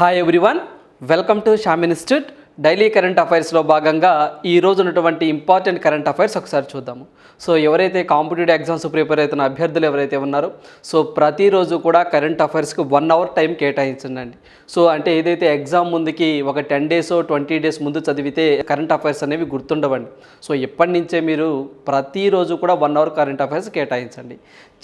Hi everyone, welcome to Shyam institute. Daily current అఫైర్స్లో భాగంగా ఈ రోజు ఉన్నటువంటి ఇంపార్టెంట్ కరెంట్ అఫైర్స్ ఒకసారి చూద్దాము. సో ఎవరైతే కాంపిటేటివ్ ఎగ్జామ్స్ ప్రిపేర్ అవుతున్న అభ్యర్థులు ఎవరైతే ఉన్నారో సో ప్రతిరోజు కూడా కరెంట్ అఫైర్స్కి 1 అవర్ టైం కేటాయించండి. సో అంటే ఏదైతే ఎగ్జామ్ ముందుకి ఒక 10 డేస్ 20 డేస్ ముందు చదివితే కరెంట్ అఫైర్స్ అనేవి గుర్తుండవండి. సో ఎప్పటి నుంచే మీరు ప్రతిరోజు కూడా 1 అవర్ కరెంట్ అఫైర్స్ కేటాయించండి.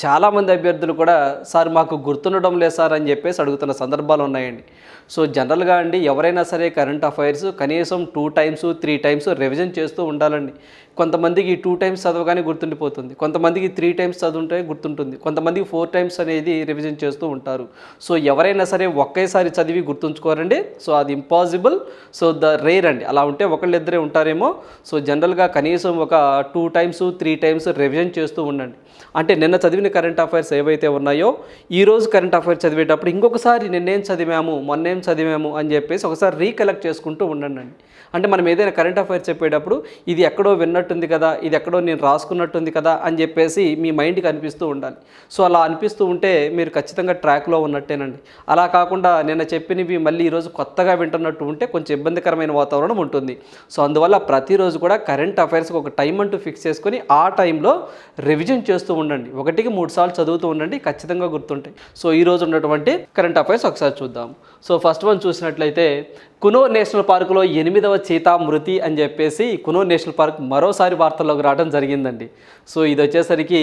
చాలామంది అభ్యర్థులు కూడా సార్ మాకు గుర్తుండడం లేదు సార్ అని చెప్పేసి అడుగుతున్న సందర్భాలు ఉన్నాయండి. సో జనరల్గా అండి ఎవరైనా సరే కరెంట్ అఫైర్స్ కనీసం 2 times 3 times రివిజన్ చేస్తూ ఉండాలండి. కొంతమందికి 2 times చదవగానే గుర్తుండిపోతుంది, కొంతమందికి 3 times చదువుంటే గుర్తుంటుంది, కొంతమందికి 4 times అనేది రివిజన్ చేస్తూ ఉంటారు. సో ఎవరైనా సరే ఒకేసారి చదివి గుర్తుంచుకోరండి. సో అది ఇంపాసిబుల్. సో రేర్ అండి, అలా ఉంటే ఒకళ్ళిద్దరే ఉంటారేమో. సో జనరల్గా కనీసం ఒక 2 times 3 times రివిజన్ చేస్తూ ఉండండి. అంటే నిన్న చదివిన కరెంట్ అఫైర్స్ ఏవైతే ఉన్నాయో ఈరోజు కరెంట్ అఫైర్స్ చదివేటప్పుడు ఇంకొకసారి నిన్నేం చదివాము మొన్నేం చదివాము అని చెప్పేసి ఒకసారి రీకలెక్ట్ చేసుకుంటూ ఉండండి. అంటే మనం ఏదైనా కరెంట్ అఫైర్స్ చెప్పేటప్పుడు ఇది ఎక్కడో విన్నట్టుంది కదా, ఇది ఎక్కడో నేను రాసుకున్నట్టుంది కదా అని చెప్పేసి మీ మైండ్కి అనిపిస్తూ ఉండాలి. సో అలా అనిపిస్తూ ఉంటే మీరు ఖచ్చితంగా ట్రాక్లో ఉన్నట్టేనండి. అలా కాకుండా నిన్న చెప్పినవి మళ్ళీ ఈరోజు కొత్తగా వింటున్నట్టు ఉంటే కొంచెం ఇబ్బందికరమైన వాతావరణం ఉంటుంది. సో అందువల్ల ప్రతిరోజు కూడా కరెంట్ అఫైర్స్కి ఒక టైం అంటూ ఫిక్స్ చేసుకొని ఆ టైంలో రివిజన్ చేస్తూ ఉండండి. 1-3 సార్లు చదువుతూ ఉండండి, ఖచ్చితంగా గుర్తుంటాయి. సో ఈరోజు ఉన్నటువంటి కరెంట్ అఫైర్స్ ఒకసారి చూద్దాం. సో ఫస్ట్ వన్ చూసినట్లయితే కునో నేషనల్ పార్కులో 8వ చీతా మృతి అని చెప్పేసి కునో నేషనల్ పార్క్ మరోసారి వార్తల్లోకి రావడం జరిగిందండి. సో ఇది వచ్చేసరికి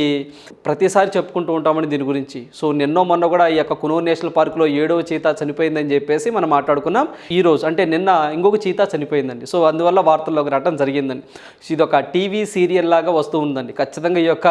ప్రతిసారి చెప్పుకుంటూ ఉంటామని దీని గురించి. సో నిన్నో మొన్న కూడా ఈ యొక్క కునో నేషనల్ పార్కులో 7వ చీతా చనిపోయిందని చెప్పేసి మనం మాట్లాడుకున్నాం. ఈరోజు అంటే నిన్న ఇంకొక చీతా చనిపోయిందండి. సో అందువల్ల వార్తల్లోకి రావడం జరిగిందండి. ఇది ఒక టీవీ సీరియల్ లాగా వస్తూ ఉందండి. ఖచ్చితంగా ఈ యొక్క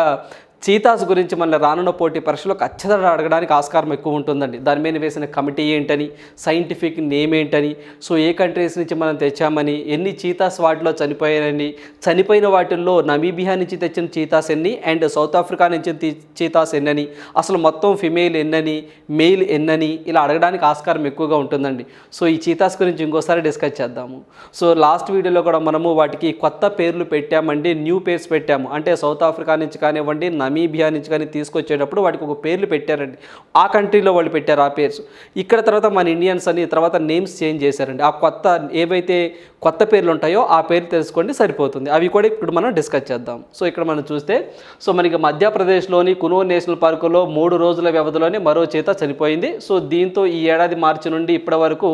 చీతాస్ గురించి మళ్ళీ రానున్న పోటీ పరీక్షలో ఖచ్చితంగా అడగడానికి ఆస్కారం ఎక్కువ ఉంటుందండి. దాని మీద వేసిన కమిటీ ఏంటని, సైంటిఫిక్ నేమ్ ఏంటని, సో ఏ కంట్రీస్ నుంచి మనం తెచ్చామని, ఎన్ని చీతాస్ వాటిలో చనిపోయాయని, చనిపోయిన వాటిల్లో నమీబియా నుంచి తెచ్చిన చీతాస్ ఎన్ని అండ్ సౌత్ ఆఫ్రికా నుంచి చీతాస్ ఎన్నని, అసలు మొత్తం ఫిమేల్ ఎన్నని, మెయిల్ ఎన్నని, ఇలా అడగడానికి ఆస్కారం ఎక్కువగా ఉంటుందండి. సో ఈ చీతాస్ గురించి ఇంకోసారి డిస్కస్ చేద్దాము. సో లాస్ట్ వీడియోలో కూడా మనము వాటికి కొత్త పేర్లు పెట్టామండి, న్యూ పేర్స్ పెట్టాము. అంటే సౌత్ ఆఫ్రికా నుంచి కానివ్వండి, నమీబియా నుంచి కానీ తీసుకొచ్చేటప్పుడు వాటికి ఒక పేర్లు పెట్టారండి. ఆ కంట్రీలో వాళ్ళు పెట్టారు ఆ పేర్స్. ఇక్కడ తర్వాత మన ఇండియన్స్ అని తర్వాత నేమ్స్ చేంజ్ చేశారండి. ఆ కొత్త ఏవైతే కొత్త పేర్లు ఉంటాయో ఆ పేర్లు తెలుసుకోండి, సరిపోతుంది. అవి కూడా ఇప్పుడు మనం డిస్కస్ చేద్దాం. సో ఇక్కడ మనం చూస్తే సో మనకి మధ్యప్రదేశ్లోని కునో నేషనల్ పార్కులో 3 రోజుల వ్యవధిలోనే మరో చీతా చనిపోయింది. సో దీంతో ఈ ఏడాది మార్చి నుండి ఇప్పటి వరకు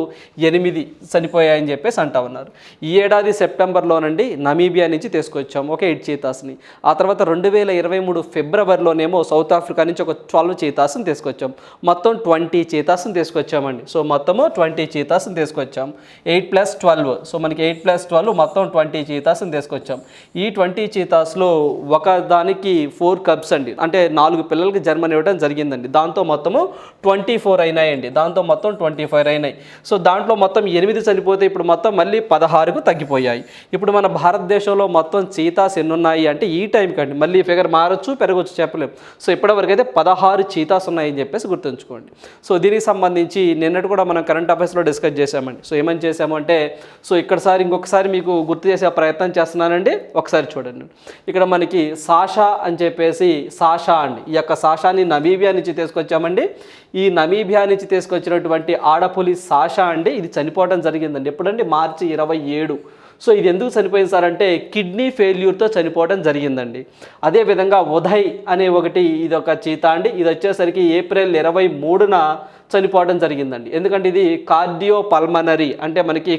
8 చనిపోయాయని చెప్పేసి అంటా ఉన్నారు. ఈ ఏడాది సెప్టెంబర్లోనండి నమీబియా నుంచి తీసుకొచ్చాము ఒక 8 చీతాస్ని. ఆ తర్వాత 2023 ఫిబ్రవరిలోనేమో సౌత్ ఆఫ్రికా నుంచి ఒక 12 చీతాస్ని తీసుకొచ్చాం. మొత్తం 20 చీతాస్ని తీసుకొచ్చామండి. సో మొత్తము 20 చీతాస్ని తీసుకొచ్చాం. 8+12, సో మనకి 8+12 మొత్తం 20 చీతాస్ని తీసుకొచ్చాం. ఈ 20 చీతాస్లో ఒక దానికి 4 cubs అండి, అంటే 4 పిల్లలకి జన్మనివ్వడం జరిగిందండి. దాంతో మొత్తము 24 అయినాయండి. దాంతో మొత్తం 24 అయినాయి. సో దాంట్లో మొత్తం 8 చనిపోతే ఇప్పుడు మొత్తం మళ్ళీ 16కు తగ్గిపోయాయి. ఇప్పుడు మన భారతదేశంలో మొత్తం చీతాస్ ఎన్ని ఉన్నాయి అంటే ఈ టైంకి అండి, మళ్ళీ ఫిగర్ మారచ్చు పెరగచ్చు చెప్పలేము. సో ఇప్పటివరకు అయితే 16 చీతాస్ ఉన్నాయని చెప్పేసి గుర్తుంచుకోండి. సో దీనికి సంబంధించి నిన్నటి కూడా మనం కరెంట్ అఫైర్స్లో డిస్కస్ చేసామండి. సో ఏమని చేసాము అంటే సో ఇంకొకసారి మీకు గుర్తు చేసే ప్రయత్నం చేస్తున్నానండి. ఒకసారి చూడండి. ఇక్కడ మనకి సాషా అని చెప్పేసి సాషా అండి, ఈ యొక్క సాషాని నమీబియా నుంచి తీసుకొచ్చామండి. ఈ నమీబియా నుంచి తీసుకొచ్చినటువంటి ఆడపులి సాషా అండి ఇది చనిపోవడం జరిగిందండి. ఎప్పుడండి? మార్చి 27. సో ఇది ఎందుకు చనిపోయింది సార్ అంటే కిడ్నీ ఫెయిల్యూర్తో చనిపోవడం జరిగిందండి. అదేవిధంగా ఉదయ్ అనే ఇది ఒక చీతా అండి, ఇది వచ్చేసరికి ఏప్రిల్ 23న చనిపోవడం జరిగిందండి. ఎందుకంటే ఇది కార్డియో పల్మనరీ అంటే మనకి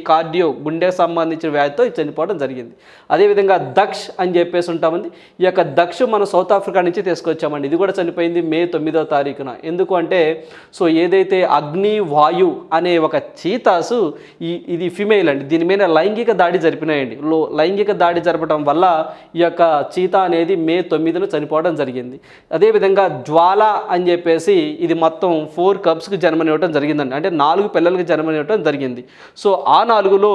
గుండెకు సంబంధించిన వ్యాధితో ఇది చనిపోవడం జరిగింది. అదేవిధంగా దక్ష్ అని చెప్పేసి ఉంటామండి. ఈ యొక్క దక్ష్ మనం సౌత్ ఆఫ్రికా నుంచి తీసుకొచ్చామండి. ఇది కూడా చనిపోయింది మే 9వ తారీఖున. ఎందుకు అంటే సో ఏదైతే అగ్ని వాయు అనే ఒక చీతాసు ఇది ఫిమేల్ అండి, దీని మీద లైంగిక దాడి జరిపినాయండి. లైంగిక దాడి జరపడం వల్ల ఈ యొక్క చీతా అనేది మే 9న చనిపోవడం జరిగింది. అదేవిధంగా జ్వాల అని చెప్పేసి ఇది మొత్తం 4 cubsకి జన్మనివ్వడం జరిగిందండి, అంటే 4 పిల్లలకి జన్మనివ్వడం జరిగింది. సో ఆ 4లో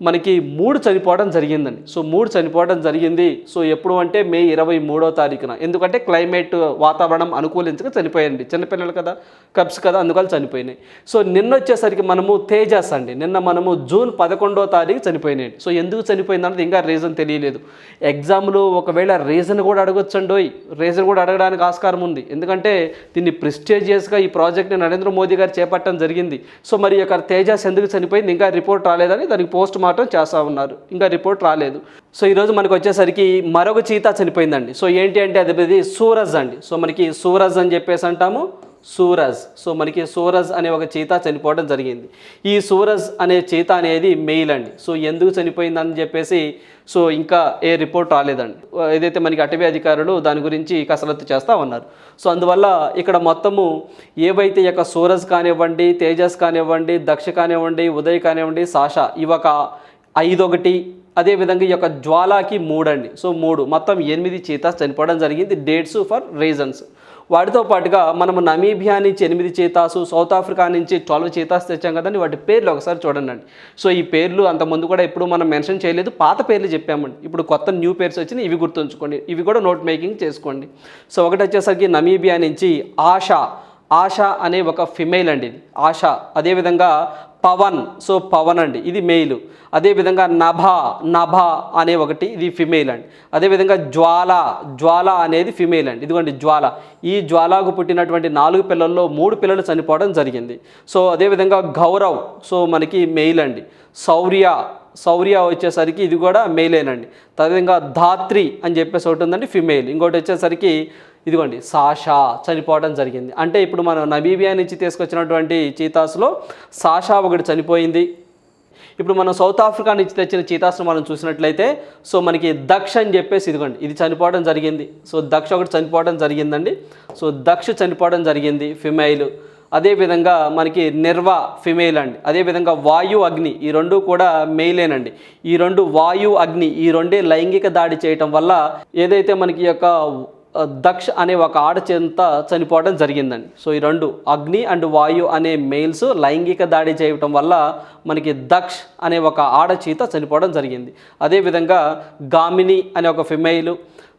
మనకి 3 చనిపోవడం జరిగిందండి. సో 3 చనిపోవడం జరిగింది. సో ఎప్పుడు అంటే మే 23వ తారీఖున. ఎందుకంటే క్లైమేట్ వాతావరణం అనుకూలించక చనిపోయండి, చిన్నపిల్లలు కదా, కబ్స్ కదా, అందువల్ల చనిపోయినాయి. సో నిన్న వచ్చేసరికి మనము తేజస్ అండి, నిన్న మనము జూన్ 11వ తారీఖు చనిపోయినాయి. సో ఎందుకు చనిపోయింది అన్నది ఇంకా రీజన్ తెలియలేదు. ఎగ్జామ్లో ఒకవేళ రీజన్ కూడా అడగొచ్చండోయ్, రీజన్ కూడా అడగడానికి ఆస్కారం ఉంది. ఎందుకంటే దీన్ని ప్రెస్టీజియస్గా ఈ ప్రాజెక్ట్ని నరేంద్ర మోదీ గారు చేపట్టడం జరిగింది. సో మరి యొక్క తేజస్ ఎందుకు చనిపోయింది ఇంకా రిపోర్ట్ రాలేదని దానికి పోస్ట్ మార్టం చేస్తూ ఉన్నారు, ఇంకా రిపోర్ట్ రాలేదు. సో ఈరోజు మనకు వచ్చేసరికి మరొక చీతా చనిపోయిందండి. సో ఏంటి అంటే అది సూరజ్ అండి. సో మనకి సూరజ్ అని చెప్పేసి అంటాము, సూరజ్. సో మనకి సూరజ్ అనే ఒక చీతా చనిపోవడం జరిగింది. ఈ సూరజ్ అనే చీతా అనేది మెయిల్ అండి. సో ఎందుకు చనిపోయిందని చెప్పేసి సో ఇంకా ఏ రిపోర్ట్ రాలేదండి. ఏదైతే మనకి అటవీ అధికారులు దాని గురించి కసరత్తు చేస్తూ ఉన్నారు. సో అందువల్ల ఇక్కడ మొత్తము ఏవైతే యొక్క సూరజ్ కానివ్వండి, తేజస్ కానివ్వండి, దక్ష కానివ్వండి, ఉదయ్ కానివ్వండి, సాషా ఇవి ఒక 5 అదేవిధంగా ఈ యొక్క జ్వాలాకి 3 అండి. సో 3 మొత్తం 8 చీతాస్ చనిపోవడం జరిగింది. Dates for reasons. వాటితో పాటుగా మనము నమీబియా నుంచి 8 చీతాసు, సౌత్ ఆఫ్రికా నుంచి 12 చీతాస్ తెచ్చాం కదండి. వాటి పేర్లు ఒకసారి చూడండి. సో ఈ పేర్లు అంతకుముందు కూడా ఎప్పుడు మనం మెన్షన్ చేయలేదు, పాత పేర్లు చెప్పామండి. ఇప్పుడు కొత్త న్యూ పేర్స్ వచ్చినాయి, ఇవి గుర్తుంచుకోండి, ఇవి కూడా నోట్ మేకింగ్ చేసుకోండి. సో ఒకటి వచ్చేసరికి నమీబియా నుంచి ఆశా అనే ఒక ఫిమేల్ అండి, ఇది ఆశా. అదేవిధంగా పవన్, సో పవన్ అండి, ఇది మెయిల్. అదేవిధంగా నభా అనే ఒకటి, ఇది ఫిమేల్ అండి. అదేవిధంగా జ్వాల అనేది ఫిమేల్ అండి, ఇదిగోండి జ్వాల. ఈ జ్వాలకు పుట్టినటువంటి 4 పిల్లల్లో 3 పిల్లలు చనిపోవడం జరిగింది. సో అదేవిధంగా గౌరవ్, సో మనకి మెయిల్ అండి. శౌర్య వచ్చేసరికి ఇది కూడా మెయిలేనండి. అదేవిధంగా ధాత్రి అని చెప్పేసి ఒకటి ఉందండి, ఫిమేల్. ఇంకోటి వచ్చేసరికి ఇదిగోండి సాషా చనిపోవడం జరిగింది. అంటే ఇప్పుడు మనం నమీబియా నుంచి తీసుకొచ్చినటువంటి చీతాస్లో సాషా ఒకటి చనిపోయింది. ఇప్పుడు మనం సౌత్ ఆఫ్రికా నుంచి తెచ్చిన చీతాస్ను మనం చూసినట్లయితే సో మనకి దక్ష అని చెప్పేసి ఇదిగోండి ఇది చనిపోవడం జరిగింది. సో దక్ష ఒకటి చనిపోవడం జరిగిందండి. సో దక్ష చనిపోవడం జరిగింది, ఫిమేల్. అదేవిధంగా మనకి నిర్వా ఫిమేల్ అండి. అదేవిధంగా వాయు అగ్ని, ఈ 2 కూడా మెయిలేనండి. ఈ 2 వాయు అగ్ని, ఈ 2 లైంగిక దాడి చేయటం వల్ల ఏదైతే మనకి యొక్క దక్ష అనే ఒక ఆడచేత చనిపోవడం జరిగిందండి. సో ఈ 2 అగ్ని అండ్ వాయు అనే మెయిల్స్ లైంగిక దాడి చేయటం వల్ల మనకి దక్ష్ అనే ఒక ఆడచీత చనిపోవడం జరిగింది. అదేవిధంగా గామిని అనే ఒక ఫిమేల్,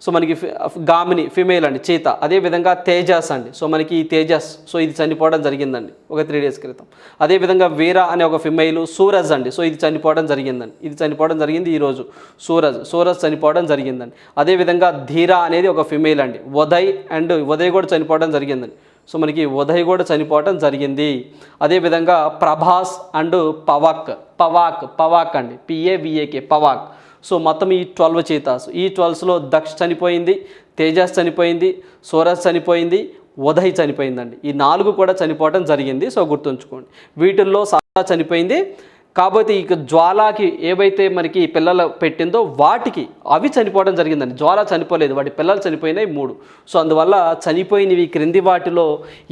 సో మనకి గామిని ఫిమేల్ అండి, చీత. అదేవిధంగా తేజస్ అండి, సో మనకి ఈ తేజస్, సో ఇది చనిపోవడం జరిగిందండి ఒక 3 డేస్ క్రితం. అదేవిధంగా వీర అనే ఒక ఫిమేల్, సూరజ్ అండి, సో ఇది చనిపోవడం జరిగిందండి, ఇది చనిపోవడం జరిగింది ఈరోజు. సూరజ్ చనిపోవడం జరిగిందండి. అదేవిధంగా ధీరా అనేది ఒక ఫిమేల్ అండి. ఉదయ్ కూడా చనిపోవడం జరిగిందండి. సో మనకి ఉదయ్ కూడా చనిపోవడం జరిగింది. అదేవిధంగా ప్రభాస్ అండ్ పవాక్ అండి, PAVAK పవాక్. సో మొత్తం ఈ 12 చీతాస్. ఈ 12లో దక్ష చనిపోయింది, తేజస్ చనిపోయింది, సూరజ్ చనిపోయింది, ఉదయ్ చనిపోయిందండి. ఈ 4 కూడా చనిపోవడం జరిగింది. సో గుర్తుంచుకోండి. వీటిల్లో సాషా చనిపోయింది. కాకపోతే ఇక జ్వాలాకి ఏవైతే మనకి పిల్లలు పెట్టిందో వాటికి అవి చనిపోవడం జరిగిందండి. జ్వాల చనిపోలేదు, వాటి పిల్లలు చనిపోయినాయి 3. సో అందువల్ల చనిపోయినవి క్రింది వాటిలో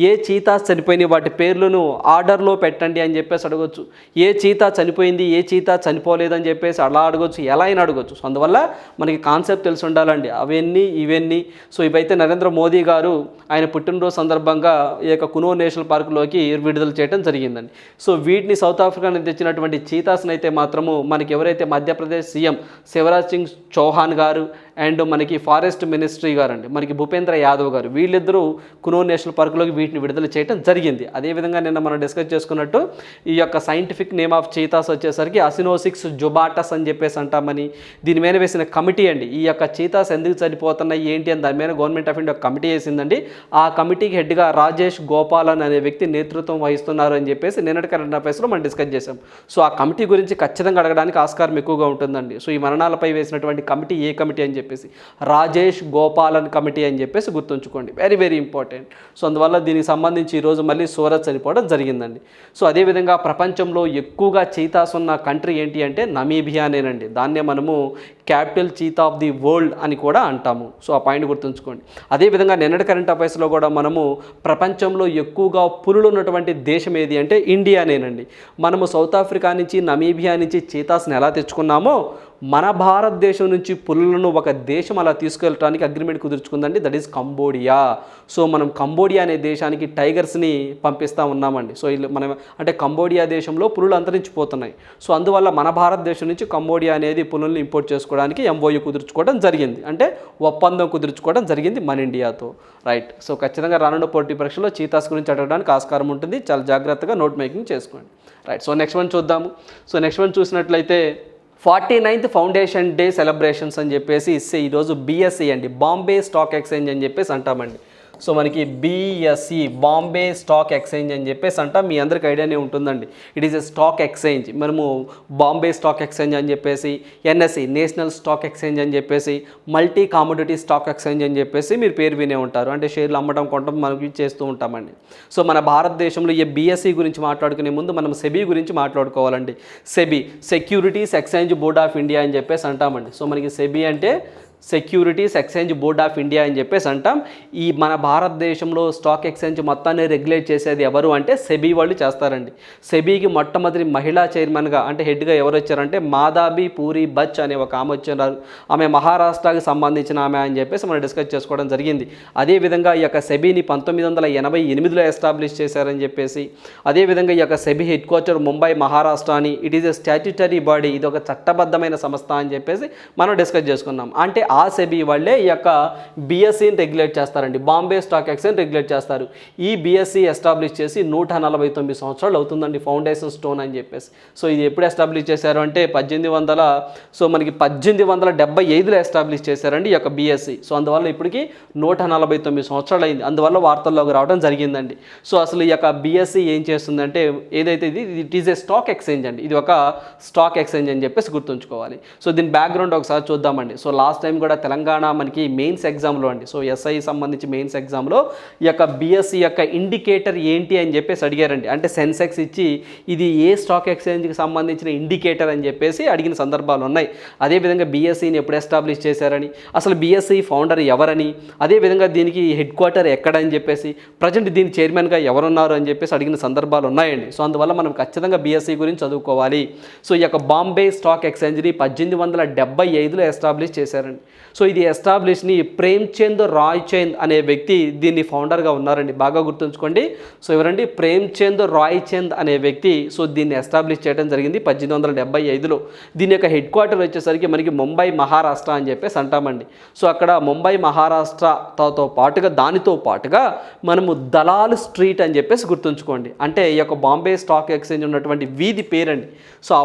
ఏ చీతాస్ చనిపోయినాయి వాటి పేర్లను ఆర్డర్లో పెట్టండి అని చెప్పేసి అడగొచ్చు. ఏ చీతా చనిపోయింది, ఏ చీతా చనిపోలేదని చెప్పేసి అలా అడగొచ్చు, ఎలా అయినా అడగొచ్చు. సో అందువల్ల మనకి కాన్సెప్ట్ తెలిసి ఉండాలండి. ఇవన్నీ సో ఇవైతే నరేంద్ర మోదీ గారు ఆయన పుట్టినరోజు సందర్భంగా ఈ యొక్క కునో నేషనల్ పార్కులోకి విడుదల చేయడం జరిగిందండి. సో వీటిని సౌత్ ఆఫ్రికా నుంచి తెచ్చినటువంటి చీతాస్ని అయితే మాత్రము మనకి ఎవరైతే మధ్యప్రదేశ్ సీఎం శివరాజ్ సింగ్ చౌహాన్ గారు అండ్ మనకి ఫారెస్ట్ మినిస్ట్రీ గారు అండి, మనకి భూపేంద్ర యాదవ్ గారు, వీళ్ళిద్దరూ కునో నేషనల్ పార్కులోకి వీటిని విడుదల చేయడం జరిగింది. అదేవిధంగా నిన్న మనం డిస్కస్ చేసుకున్నట్టు ఈ యొక్క సైంటిఫిక్ నేమ్ ఆఫ్ చీతాస్ వచ్చేసరికి అసినోసిక్స్ జుబాటస్ అని చెప్పేసి అంటామని దీని మీద వేసిన కమిటీ అండి. ఈ యొక్క చీతాస్ ఎందుకు చనిపోతున్నాయి ఏంటి అని దాని మీద గవర్నమెంట్ ఆఫ్ ఇండియా కమిటీ వేసిందండి. ఆ కమిటీకి హెడ్గా రాజేష్ గోపాలన్ అనే వ్యక్తి నేతృత్వం వహిస్తున్నారు అని చెప్పేసి నిన్నటి కరెంట్ అఫైర్స్లో మనం డిస్కస్ చేసాం. సో ఆ కమిటీ గురించి ఖచ్చితంగా అడగడానికి ఆస్కారం ఎక్కువగా ఉంటుందండి. సో ఈ మరణాలపై వేసినటువంటి కమిటీ ఏ కమిటీ అని చెప్పేసి రాజేష్ గోపాలన్ కమిటీ అని చెప్పేసి గుర్తుంచుకోండి, వెరీ వెరీ ఇంపార్టెంట్. సో అందువల్ల దీనికి సంబంధించి ఈరోజు మళ్ళీ సూరజ్ చనిపోవడం జరిగిందండి. సో అదేవిధంగా ప్రపంచంలో ఎక్కువగా చీతాస్ ఉన్న కంట్రీ ఏంటి అంటే నమీబియానేనండి. దాన్నే మనము capital cheetah of the world అని కూడా అంటాము. సో ఆ పాయింట్ గుర్తుంచుకోండి. అదేవిధంగా నిన్నటి కరెంట్ అఫైర్స్లో కూడా మనము ప్రపంచంలో ఎక్కువగా పులులు ఉన్నటువంటి దేశం ఏది అంటే ఇండియానేనండి. మనము సౌత్ ఆఫ్రికా నుంచి నమీబియా నుంచి చీతాస్ని ఎలా తెచ్చుకున్నామో మన భారతదేశం నుంచి పులులను ఒక దేశం అలా తీసుకెళ్ళడానికి అగ్రిమెంట్ కుదుర్చుకుందండి, దట్ ఈస్ కంబోడియా. సో మనం కంబోడియా అనే దేశానికి టైగర్స్ని పంపిస్తూ ఉన్నామండి. సో మనం అంటే కంబోడియా దేశంలో పులులు అంతరించిపోతున్నాయి. సో అందువల్ల మన భారతదేశం నుంచి కంబోడియా అనేది పులుల్ని ఇంపోర్ట్ చేసుకోవడానికి MOU కుదుర్చుకోవడం జరిగింది, అంటే ఒప్పందం కుదుర్చుకోవడం జరిగింది మన ఇండియాతో, రైట్. సో ఖచ్చితంగా రానున్న పోటీ పరీక్షలో చీతాస్ గురించి అడగడానికి ఆస్కారం ఉంటుంది, చాలా జాగ్రత్తగా నోట్ మేకింగ్ చేసుకోండి, రైట్. సో నెక్స్ట్ వన్ చూద్దాము. సో నెక్స్ట్ వన్ చూసినట్లయితే 49th ఫౌండేషన్ డే సెలబ్రేషన్స్ అని చెప్పేసి ఈరోజు బిఎస్సి అండి, బాంబే స్టాక్ ఎక్స్చేంజ్ అని చెప్పేసి అంటామండి. సో మనకి బిఎస్సి, బాంబే స్టాక్ ఎక్స్చేంజ్ అని చెప్పేసి అంటాం. మీ అందరికి ఐడియానే ఉంటుందండి. It is a stock exchange. మనము బాంబే స్టాక్ ఎక్స్చేంజ్ అని చెప్పేసి, ఎన్ఎస్సి నేషనల్ స్టాక్ ఎక్స్చేంజ్ అని చెప్పేసి, మల్టీ కామోడిటీ స్టాక్ ఎక్స్చేంజ్ అని చెప్పేసి మీరు పేరు వినే ఉంటారు. అంటే షేర్లు అమ్మడం కొనడం మనకి చేస్తూ ఉంటామండి. సో మన భారతదేశంలో ఈ బిఎస్సి గురించి మాట్లాడుకునే ముందు మనం సెబీ గురించి మాట్లాడుకోవాలండి. SEBI, securities exchange board of India అని చెప్పేసి అంటామండి. సో మనకి సెబీ అంటే securities exchange board of India అని చెప్పేసి అంటాం. ఈ మన భారతదేశంలో స్టాక్ ఎక్స్చేంజ్ మొత్తాన్ని రెగ్యులేట్ చేసేది ఎవరు అంటే సెబీ వాళ్ళు చేస్తారండి. సెబీకి మొట్టమొదటి మహిళా చైర్మన్గా అంటే హెడ్గా ఎవరు వచ్చారంటే మాదాబి పూరి బచ్ అనే ఒక ఆమె వచ్చారు. ఆమె మహారాష్ట్రకి సంబంధించిన ఆమె అని చెప్పేసి మనం డిస్కస్ చేసుకోవడం జరిగింది. అదేవిధంగా ఈ యొక్క సెబీని 1988లో ఎస్టాబ్లిష్ చేశారని చెప్పేసి, అదేవిధంగా ఈ యొక్క SEBI head quarter Mumbai Maharashtra అని, it is a statutory body, ఇది ఒక చట్టబద్ధమైన సంస్థ అని చెప్పేసి మనం డిస్కస్ చేసుకున్నాం. అంటే ఆ సెబీ వాళ్ళే ఈ యొక్క బిఎస్సిని రెగ్యులేట్ చేస్తారండి, బాంబే స్టాక్ ఎక్స్చేంజ్ రెగ్యులేట్ చేస్తారు. ఈ బిఎస్సి ఎస్టాబ్లిష్ చేసి 149 సంవత్సరాలు అవుతుందండి, ఫౌండేషన్ స్టోన్ అని చెప్పేసి. సో ఇది ఎప్పుడు ఎస్టాబ్లిష్ చేశారు అంటే 1875లో ఎస్టాబ్లిష్ చేశారండి ఈ యొక్క బిఎస్సి. సో అందువల్ల ఇప్పటికి 149 సంవత్సరాలు అయింది, అందువల్ల వార్తల్లోకి రావడం జరిగిందండి. సో అసలు ఈ యొక్క బిఎస్సి ఏం చేస్తుందంటే, ఏదైతే it is a stock exchange అండి, ఇది ఒక స్టాక్ ఎక్స్చేంజ్ అని చెప్పేసి గుర్తుంచుకోవాలి. సో దీని బ్యాక్గ్రౌండ్ ఒకసారి చూద్దామండి. సో లాస్ట్ టైం కూడా తెలంగాణ మనకి మెయిన్స్ ఎగ్జామ్లో అండి, సో ఎస్ఐ సంబంధించి మెయిన్స్ ఎగ్జామ్లో ఈ యొక్క బిఎస్సి యొక్క ఇండికేటర్ ఏంటి అని చెప్పేసి అడిగారండి. అంటే సెన్సెక్స్ ఇచ్చి ఇది ఏ స్టాక్ ఎక్స్చేంజ్కి సంబంధించిన ఇండికేటర్ అని చెప్పేసి అడిగిన సందర్భాలు ఉన్నాయి. అదేవిధంగా బిఎస్సిని ఎప్పుడు ఎస్టాబ్లిష్ చేశారని, అసలు బిఎస్సి ఫౌండర్ ఎవరని, అదేవిధంగా దీనికి హెడ్ క్వార్టర్ ఎక్కడని చెప్పేసి, ప్రజెంట్ దీని చైర్మన్గా ఎవరున్నారు అని చెప్పేసి అడిగిన సందర్భాలు ఉన్నాయండి. సో అందువల్ల మనం ఖచ్చితంగా బిఎస్సి గురించి చదువుకోవాలి. సో ఈ యొక్క బాంబే స్టాక్ ఎక్స్చేంజ్ని 1875లో ఎస్టాబ్లిష్ చేశారండి. సో ఇది ఎస్టాబ్లిష్ని ప్రేమ్చంద్ రాయ్ చంద్ అనే వ్యక్తి దీన్ని ఫౌండర్గా ఉన్నారండి, బాగా గుర్తుంచుకోండి. సో ఎవరండి, ప్రేమ్చంద్ రాయ్ చంద్ అనే వ్యక్తి సో దీన్ని ఎస్టాబ్లిష్ చేయడం జరిగింది 1875లో. దీని యొక్క హెడ్ క్వార్టర్ వచ్చేసరికి మనకి ముంబై మహారాష్ట్ర అని చెప్పేసి అంటామండి. సో అక్కడ ముంబై మహారాష్ట్రతో పాటుగా దానితో పాటుగా మనము దలాల్ స్ట్రీట్ అని చెప్పేసి గుర్తుంచుకోండి. అంటే ఈ యొక్క బాంబే స్టాక్ ఎక్స్చేంజ్ ఉన్నటువంటి వీధి పేరండి. సో ఆ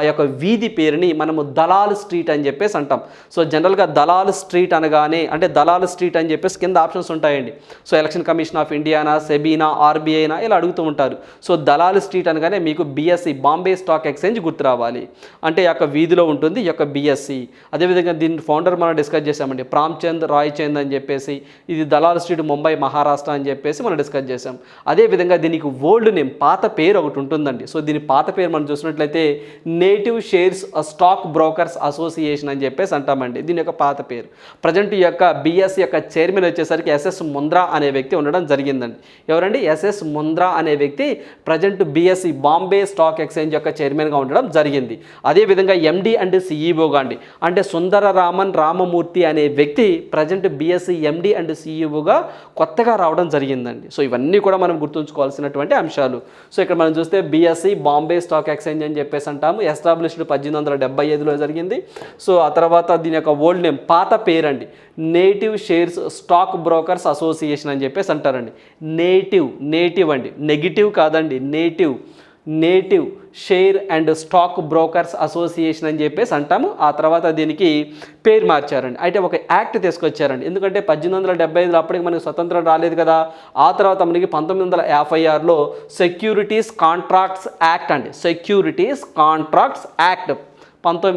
యొక్క వీధి పేరుని మనము దలాల్ స్ట్రీట్ అని చెప్పేసి అంటాం. సో జనరల్గా దలాల్ స్ట్రీట్ అనగానే అంటే దలాల్ స్ట్రీట్ అని చెప్పేసి కింద ఆప్షన్స్ ఉంటాయండి. సో ఎలక్షన్ కమిషన్ ఆఫ్ ఇండియానా, సెబీనా, ఆర్బీఐనా ఇలా అడుగుతూ ఉంటారు. సో దలాల్ స్ట్రీట్ అనగానే మీకు బిఎస్సి, బాంబే స్టాక్ ఎక్స్చేంజ్ గుర్తు రావాలి. అంటే ఈ యొక్క వీధిలో ఉంటుంది ఈ యొక్క బిఎస్సి. అదేవిధంగా దీని ఫౌండర్ మనం డిస్కస్ చేసామండి, ప్రేమ్చంద్ రాయ్ చంద్ అని చెప్పేసి. ఇది దలాల్ స్ట్రీట్ ముంబై మహారాష్ట్ర అని చెప్పేసి మనం డిస్కస్ చేసాం. అదేవిధంగా దీనికి ఓల్డ్ నేమ్, పాత పేరు ఒకటి ఉంటుందండి. సో దీని పాత పేరు మనం చూసినట్లయితే native shares stock brokers association అని చెప్పేసి అంటామండి. దీని యొక్క పాత పేరు. ప్రజెంట్ ఈ యొక్క బిఎస్సి యొక్క చైర్మన్ వచ్చేసరికి ఎస్ఎస్ ముంద్రా అనే వ్యక్తి ఉండడం జరిగిందండి. ఎవరండి, ఎస్ఎస్ ముంద్రా అనే వ్యక్తి present BSc, Bombay stock exchange యొక్క చైర్మన్గా ఉండడం జరిగింది. అదేవిధంగా ఎండి అండ్ సిఈఓగా అండి, అంటే సుందరరామన్ రామమూర్తి అనే వ్యక్తి ప్రజెంట్ బిఎస్సి ఎండి అండ్ సిఈఓగా కొత్తగా రావడం జరిగిందండి. సో ఇవన్నీ కూడా మనం గుర్తుంచుకోవాల్సినటువంటి అంశాలు. సో ఇక్కడ మనం చూస్తే బిఎస్సి, బాంబే స్టాక్ ఎక్స్చేంజ్ అని చెప్పేసి అంటాము. ఎస్టాబ్లిష్డ్ 1875లో జరిగింది. సో ఆ తర్వాత దీని యొక్క ఓల్డ్ నేమ్, పాత పేరండి, native shares stock brokers association అని చెప్పేసి అంటారండి. నేటివ్ అండి, నెగిటివ్ కాదండి, native share and stock brokers association అని చెప్పేసి అంటాము. ఆ తర్వాత దీనికి పేరు మార్చారండి. అయితే ఒక యాక్ట్ తీసుకొచ్చారండి. ఎందుకంటే 1875లో అప్పటికి మనకి స్వతంత్రం రాలేదు కదా. ఆ తర్వాత మనకి 1956లో సెక్యూరిటీస్ కాంట్రాక్ట్స్ యాక్ట్ అండి, సెక్యూరిటీస్ కాంట్రాక్ట్స్ యాక్ట్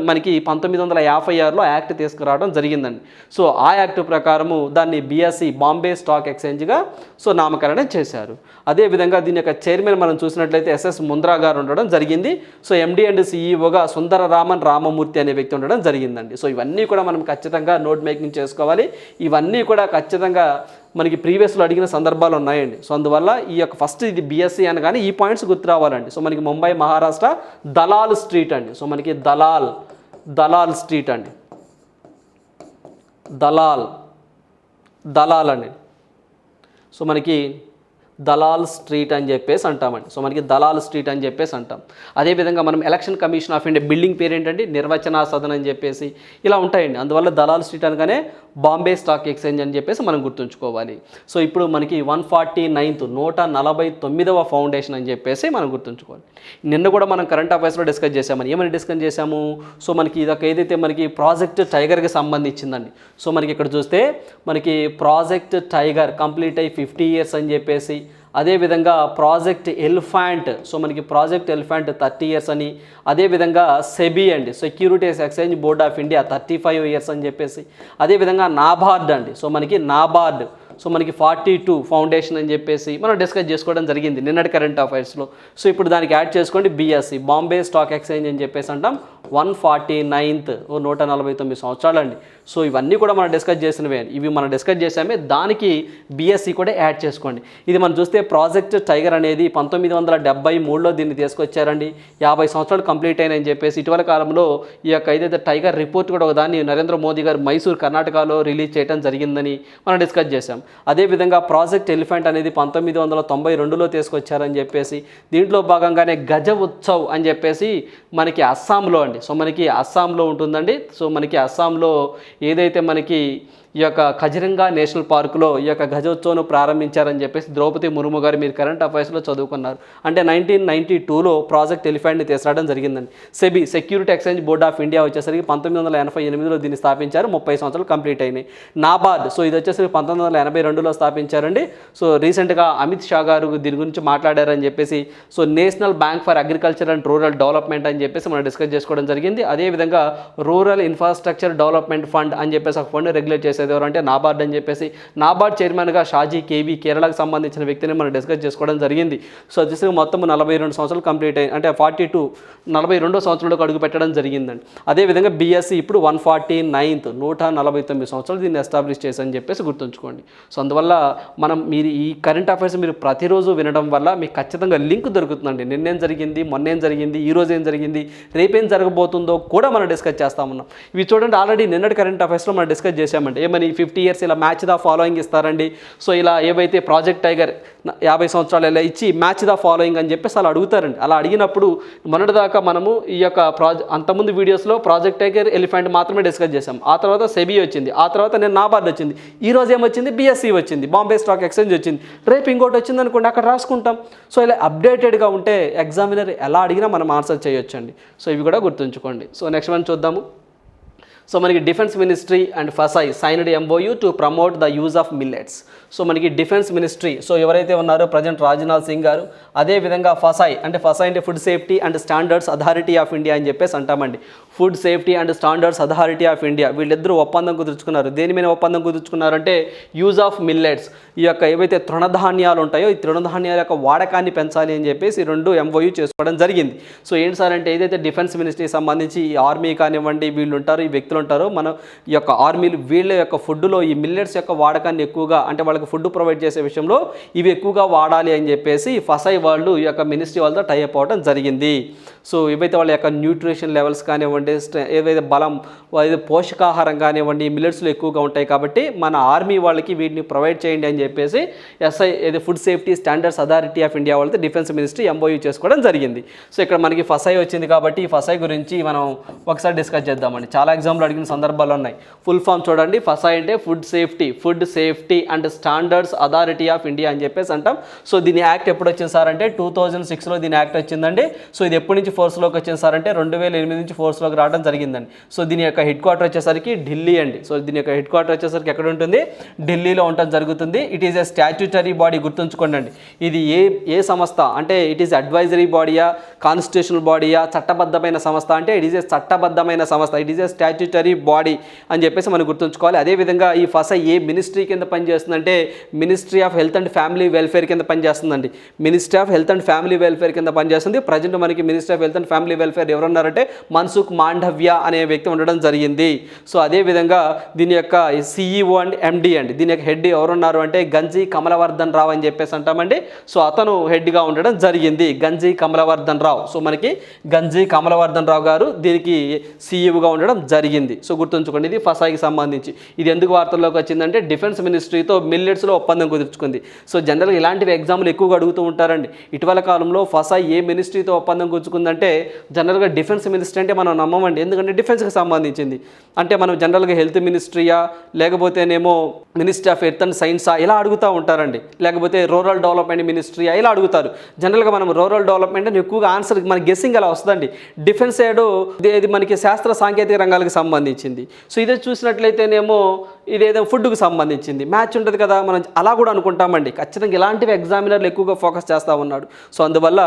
మనకి 1956లో యాక్ట్ తీసుకురావడం జరిగిందండి. సో ఆ యాక్ట్ ప్రకారము దాన్ని బిఎస్సి, బాంబే స్టాక్ ఎక్స్చేంజ్గా సో నామకరణం చేశారు. అదేవిధంగా దీని యొక్క చైర్మన్ మనం చూసినట్లయితే ఎస్ఎస్ ముంద్రా గారు ఉండడం జరిగింది. So MD and సిఈఓగా Sundararaman Ramamurthy అనే వ్యక్తి ఉండడం జరిగిందండి. సో ఇవన్నీ కూడా మనం ఖచ్చితంగా నోట్ మేకింగ్ చేసుకోవాలి. ఇవన్నీ కూడా ఖచ్చితంగా మనకి ప్రీవియస్లో అడిగిన సందర్భాలు ఉన్నాయండి. సో అందువల్ల ఈ యొక్క ఫస్ట్ ఇది బిఎస్సి అనగానే ఈ పాయింట్స్ గుర్తు రావాలండి. సో మనకి ముంబై మహారాష్ట్ర దలాల్ స్ట్రీట్ అండి. సో మనకి దలాల్ స్ట్రీట్ అండి, దలాల్ అండి. సో మనకి దలాల్ స్ట్రీట్ అని చెప్పేసి అంటామండి. సో మనకి దలాల్ స్ట్రీట్ అని చెప్పేసి అంటాం. అదేవిధంగా మనం election commission of India building పేరు ఏంటంటే నిర్వచన సదన్ అని చెప్పేసి ఇలా ఉంటాయండి. అందువల్ల దలాల్ స్ట్రీట్ అనగానే బాంబే స్టాక్ ఎక్స్చేంజ్ అని చెప్పేసి మనం గుర్తుంచుకోవాలి. సో ఇప్పుడు మనకి 149th 149వ ఫౌండేషన్ అని చెప్పేసి మనం గుర్తుంచుకోవాలి. నిన్న కూడా మనం కరెంట్ అఫైర్స్లో డిస్కస్ చేసామని. ఏమని డిస్కస్ చేసాము? సో మనకి ఇదొక ఏదైతే మనకి ప్రాజెక్ట్ టైగర్కి సంబంధించిందండి. సో మనకి ఇక్కడ చూస్తే మనకి ప్రాజెక్ట్ టైగర్ కంప్లీట్ అయ్యి 50 years అని చెప్పేసి, అదేవిధంగా ప్రాజెక్ట్ ఎలిఫెంట్, సో మనకి ప్రాజెక్ట్ ఎలిఫెంట్ 30 years అని, అదేవిధంగా సెబీ అండి securities exchange board of India 35 years అని చెప్పేసి, అదేవిధంగా నాబార్డ్ అండి, సో మనకి నాబార్డ్ సో మనకి 42 ఫౌండేషన్ అని చెప్పేసి మనం డిస్కస్ చేసుకోవడం జరిగింది నిన్నటి కరెంట్ అఫైర్స్లో. సో ఇప్పుడు దానికి యాడ్ చేసుకోండి బిఎస్సి బాంబే స్టాక్ ఎక్స్చేంజ్ అని చెప్పేసి అంటాం. 149th 149 సంవత్సరాలు అండి. సో ఇవన్నీ కూడా మనం డిస్కస్ చేసినవే, ఇవి మనం డిస్కస్ చేసామే, దానికి బిఎస్సి కూడా యాడ్ చేసుకోండి. ఇది మనం చూస్తే ప్రాజెక్ట్ టైగర్ అనేది 1973లో దీన్ని తీసుకొచ్చారండి. 50 సంవత్సరాలు కంప్లీట్ అయినాయని చెప్పేసి ఇటీవల కాలంలో ఈ యొక్క ఏదైతే టైగర్ రిపోర్ట్ కూడా ఒకదాన్ని నరేంద్ర మోదీ గారు మైసూర్ కర్ణాటకలో రిలీజ్ చేయడం జరిగిందని మనం డిస్కస్ చేసాం. అదేవిధంగా ప్రాజెక్ట్ ఎలిఫెంట్ అనేది 1992లో తీసుకొచ్చారని చెప్పేసి, దీంట్లో భాగంగానే గజ ఉత్సవ్ అని చెప్పేసి మనకి అస్సాంలో అండి, సో మనకి అస్సాంలో ఉంటుందండి. సో మనకి అస్సాంలో ఏదైతే మనకి ఈ యొక్క కజిరంగా నేషనల్ పార్కులో ఈ యొక్క గజోత్సవం ప్రారంభించారని చెప్పేసి ద్రౌపది ముర్ము గారు మీరు కరెంట్ అఫైర్స్లో చదువుకున్నారు. అంటే 1992లో ప్రాజెక్ట్ ఎలిఫెంట్ని తీసుకురావడం జరిగిందండి. SEBI security exchange board of India వచ్చేసరికి 1988లో దీన్ని స్థాపించారు. 30 సంవత్సరాలు కంప్లీట్ అయినాయి. నాబార్డ్, సో ఇది వచ్చేసరికి 1982లో స్థాపించారండి. సో రీసెంట్గా అమిత్ షా గారు దీని గురించి మాట్లాడారని చెప్పేసి, so national bank for agriculture and rural development అని చెప్పేసి మనం డిస్కస్ చేసుకోవడం జరిగింది. అదేవిధంగా రూరల్ ఇన్ఫ్రాస్ట్రక్చర్ డెవలప్మెంట్ ఫండ్ అని చెప్పేసి ఒక ఫండ్ రెగ్యులేట్ చేసేది ఎవరంటే నాబార్డ్ అని చెప్పేసి. నాబార్డ్ చైర్మన్గా షాజీ కేవీ కేరళకు సంబంధించిన వ్యక్తిని మనం డిస్కస్ చేసుకోవడం జరిగింది. సో వచ్చేసి మొత్తం 42 సంవత్సరాలు కంప్లీట్ అయ్యి, అంటే 42 సంవత్సరంలోకి అడుగు పెట్టడం జరిగిందండి. అదేవిధంగా బిఎస్సి ఇప్పుడు 149th 149 సంవత్సరాలు దీన్ని ఎస్టాబ్లిష్ చేసని చెప్పేసి గుర్తుంచుకోండి. సో అందువల్ల మీరు ఈ కరెంట్ అఫైర్స్ మీరు ప్రతిరోజు వినడం వల్ల మీకు ఖచ్చితంగా లింక్ దొరుకుతుందండి. నిన్నేం జరిగింది, మొన్నేం జరిగింది, ఈ రోజు ఏం జరిగింది, రేపేం జరగబోతుందో కూడా మనం డిస్కస్ చేస్తామన్నాం. ఇవి చూడండి, ఆల్రెడీ నిన్నటి కరెంట్ అఫైర్స్లో మనం డిస్కస్ చేసామంటే ఏమని 50 years ఇలా మ్యాచ్ ద ఫాలోయింగ్ ఇస్తారండి. సో ఇలా ఏవైతే ప్రాజెక్ట్ టైగర్ 50 సంవత్సరాలు ఇలా ఇచ్చి మ్యాచ్ ద ఫాలోయింగ్ అని చెప్పేసి అలా అడుగుతారండి. అలా అడిగినప్పుడు మొన్నటిదాకా మనము ఈ యొక్క అంతకుముందు వీడియోస్లో ప్రాజెక్ట్ టైగర్ ఎలిఫెంట్ మాత్రమే డిస్కస్ చేసాం. ఆ తర్వాత సెబీ వచ్చింది, ఆ తర్వాత నేను నాబార్డ్ వచ్చింది, ఈ రోజు ఏమొచ్చింది బిఎస్సి వచ్చింది, బాంబే స్టాక్ ఎక్స్చేంజ్ వచ్చింది, రేపు ఇంకోటి వచ్చింది అనుకోండి, అక్కడ రాసుకుంటాం. సో ఇలా అప్డేటెడ్గా ఉంటే ఎగ్జామినర్ ఎలా అడిగినా మనం ఆన్సర్ చేయొచ్చండి. సో ఇవి కూడా గుర్తుంచుకోండి. సో నెక్స్ట్ వన్ చూద్దాము. సో మనకి defence ministry and FSSAI signed MOU to promote the use of millets. So మనకి డిఫెన్స్ మినిస్ట్రీ, సో ఎవరైతే ఉన్నారో ప్రజెంట్ రాజ్నాథ్ సింగ్ గారు, అదేవిధంగా ఫసై అంటే food safety and standards authority of India అని చెప్పేసి అంటామండి. Food safety and standards authority of India వీళ్ళిద్దరూ ఒప్పందం కుదుర్చుకున్నారు. దేని మీద ఒప్పందం కుదుర్చుకున్నారంటే యూజ్ ఆఫ్ మిల్లెట్స్, ఈ యొక్క ఏవైతే తృణధాన్యాలు ఉంటాయో ఈ తృణధాన్యాల యొక్క వాడకాన్ని పెంచాలి అని చెప్పేసి 2 MOU చేసుకోవడం జరిగింది. సో ఏంటి సార్ అంటే ఏదైతే డిఫెన్స్ మినిస్ట్రీకి సంబంధించి ఈ ఆర్మీ కానివ్వండి, వీళ్ళు ఉంటారు, ఈ వ్యక్తులు ఉంటారో మన ఈ యొక్క ఆర్మీలు, వీళ్ళ యొక్క ఫుడ్లో ఈ మిల్లెట్స్ యొక్క వాడకాన్ని ఎక్కువగా, అంటే వాళ్ళకి ఫుడ్ ప్రొవైడ్ చేసే విషయంలో ఇవి ఎక్కువగా వాడాలి అని చెప్పేసి ఫసై వాళ్ళు ఈ యొక్క మినిస్ట్రీ వాళ్ళతో టైఅప్ అవ్వడం జరిగింది. సో ఏవైతే వాళ్ళ యొక్క న్యూట్రిషన్ లెవెల్స్ కానివ్వండి, ఏదైతే బలం, పోషకాహారం కానివ్వండి మిల్లెట్స్లో ఎక్కువగా ఉంటాయి కాబట్టి మన ఆర్మీ వాళ్ళకి వీటిని ప్రొవైడ్ చేయండి అని చెప్పేసి ఏది food safety standards authority of India వాళ్ళతో డిఫెన్స్ మినిస్ట్రీ MOU చేసుకోవడం జరిగింది. సో ఇక్కడ మనకి ఫసై వచ్చింది కాబట్టి ఈ ఫసై గురించి మనం ఒకసారి డిస్కస్ చేద్దామండి. చాలా ఎగ్జామ్లు అడిగిన సందర్భాలు ఉన్నాయి. ఫుల్ ఫామ్ చూడండి, ఫసై అంటే food safety and standards authority of India అని చెప్పేసి అంటాం. సో దీని యాక్ట్ ఎప్పుడు వచ్చింది సార్ అంటే 2006లో దీని యాక్ట్ వచ్చిందండి. సో ఇది ఎప్పటి నుంచి ఫోర్స్లోకి వచ్చింది సార్ అంటే 2008 నుంచి ఫోర్స్లోకి రావడం జరిగిందండి. సో దీని యొక్క హెడ్ క్వార్టర్ వచ్చేసరికి ఢిల్లీ అండి. సో దీని యొక్క హెడ్ క్వార్టర్ వచ్చేసరికి ఎక్కడ ఉంటుంది, ఢిల్లీలో ఉండటం జరుగుతుంది. It is a statutory body, గుర్తుంచుకోండి. ఇది ఏ సంస్థ అంటే ఇట్ ఈస్ అడ్వైజరీ బాడీయా, కాన్స్టిట్యూషనల్ బాడీయా, చట్టబద్ధమైన సంస్థ అంటే ఇట్ ఈస్ ఏ చట్టబద్ధమైన సంస్థ, it is a statutory body అని చెప్పేసి మనం గుర్తుంచుకోవాలి. అదేవిధంగా ఈ ఫసై ఏ మినిస్ట్రీ కింద పనిచేస్తుందంటే ministry of health and family welfare కింద పనిచేస్తుందండి. Ministry of health and family welfare కింద పనిచేస్తుంది. ప్రజెంట్ మనకి ministry of health and family welfare ఎవరున్నారంటే మన్సుఖ్ మాండవ్య అనే వ్యక్తి ఉండడం జరిగింది. సో అదేవిధంగా దీని యొక్క CEO అండ్ MD అండి. దీని యొక్క హెడ్ ఎవరున్నారు అంటే గంజి కమలవర్ధన్ రావు అని చెప్పేసి అంటామండి. సో అతను హెడ్గా ఉండడం జరిగింది, గంజి కమలవర్ధన్ రావు. సో మనకి గంజి కమలవర్ధన్ రావు గారు దీనికి CEOగా ఉండడం జరిగింది. జరిగింది. సో గుర్తుంచుకోండి, ఇది ఫసాయికి సంబంధించి. ఇది ఎందుకు వార్తల్లోకి వచ్చిందంటే డిఫెన్స్ మినిస్ట్రీతో మిల్లెట్స్లో ఒప్పందం కుదుర్చుకుంది. సో జనరల్గా ఇలాంటివి ఎగ్జామ్లు ఎక్కువగా అడుగుతూ ఉంటారండి. ఇటీవల కాలంలో ఫసాయి ఏ మినిస్ట్రీతో ఒప్పందం కుదుర్చుకుందంటే జనరల్గా డిఫెన్స్ మినిస్ట్రీ అంటే మనం నమ్మమండి, ఎందుకంటే డిఫెన్స్కి సంబంధించింది. అంటే మనం జనరల్గా హెల్త్ మినిస్ట్రీయా లేకపోతేనేమో మినిస్ట్రీ ఆఫ్ ఎర్త్ అండ్ సైన్సా ఇలా అడుగుతూ ఉంటారండి, లేకపోతే రూరల్ డెవలప్మెంట్ మినిస్ట్రీయా ఇలా అడుగుతారు. జనరల్గా మనం రూరల్ డెవలప్మెంట్ అని ఎక్కువగా ఆన్సర్ మన గెస్సింగ్ అలా వస్తుందండి. డిఫెన్స్ సైడ్ ఇది మనకి శాస్త్ర సాంకేతిక రంగాలకు సంబంధించింది. సో ఇదే చూసినట్లయితేనేమో ఇదేదో ఫుడ్కు సంబంధించింది, మ్యాచ్ ఉంటుంది కదా, మనం అలా కూడా అనుకుంటామండి. ఖచ్చితంగా ఇలాంటివి ఎగ్జామినర్లు ఎక్కువగా ఫోకస్ చేస్తూ ఉన్నాడు. సో అందువల్ల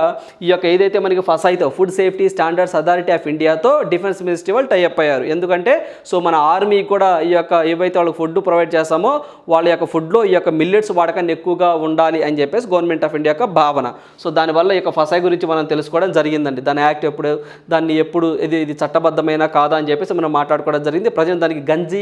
ఈ యొక్క ఏదైతే మనకి ఫసాయితో food safety standards authority of ఇండియాతో డిఫెన్స్ మినిస్ట్రీ వాళ్ళు టైఅప్ అయ్యారు. ఎందుకంటే సో మన ఆర్మీ కూడా ఈ యొక్క ఏవైతే వాళ్ళకి ఫుడ్ ప్రొవైడ్ చేస్తామో వాళ్ళ యొక్క ఫుడ్లో ఈ యొక్క మిల్లెట్స్ వాడకాన్ని ఎక్కువగా ఉండాలి అని చెప్పేసి గవర్నమెంట్ ఆఫ్ ఇండియా యొక్క భావన. సో దానివల్ల ఈ యొక్క ఫసాయి గురించి మనం తెలుసుకోవడం జరిగిందండి. దాని యాక్ట్ దాన్ని ఎప్పుడు ఇది చట్టబద్ధమైన కాదా అని చెప్పేసి మనం మాట్లాడుకోవడం జరిగింది. ప్రజెంట్ దానికి గంజి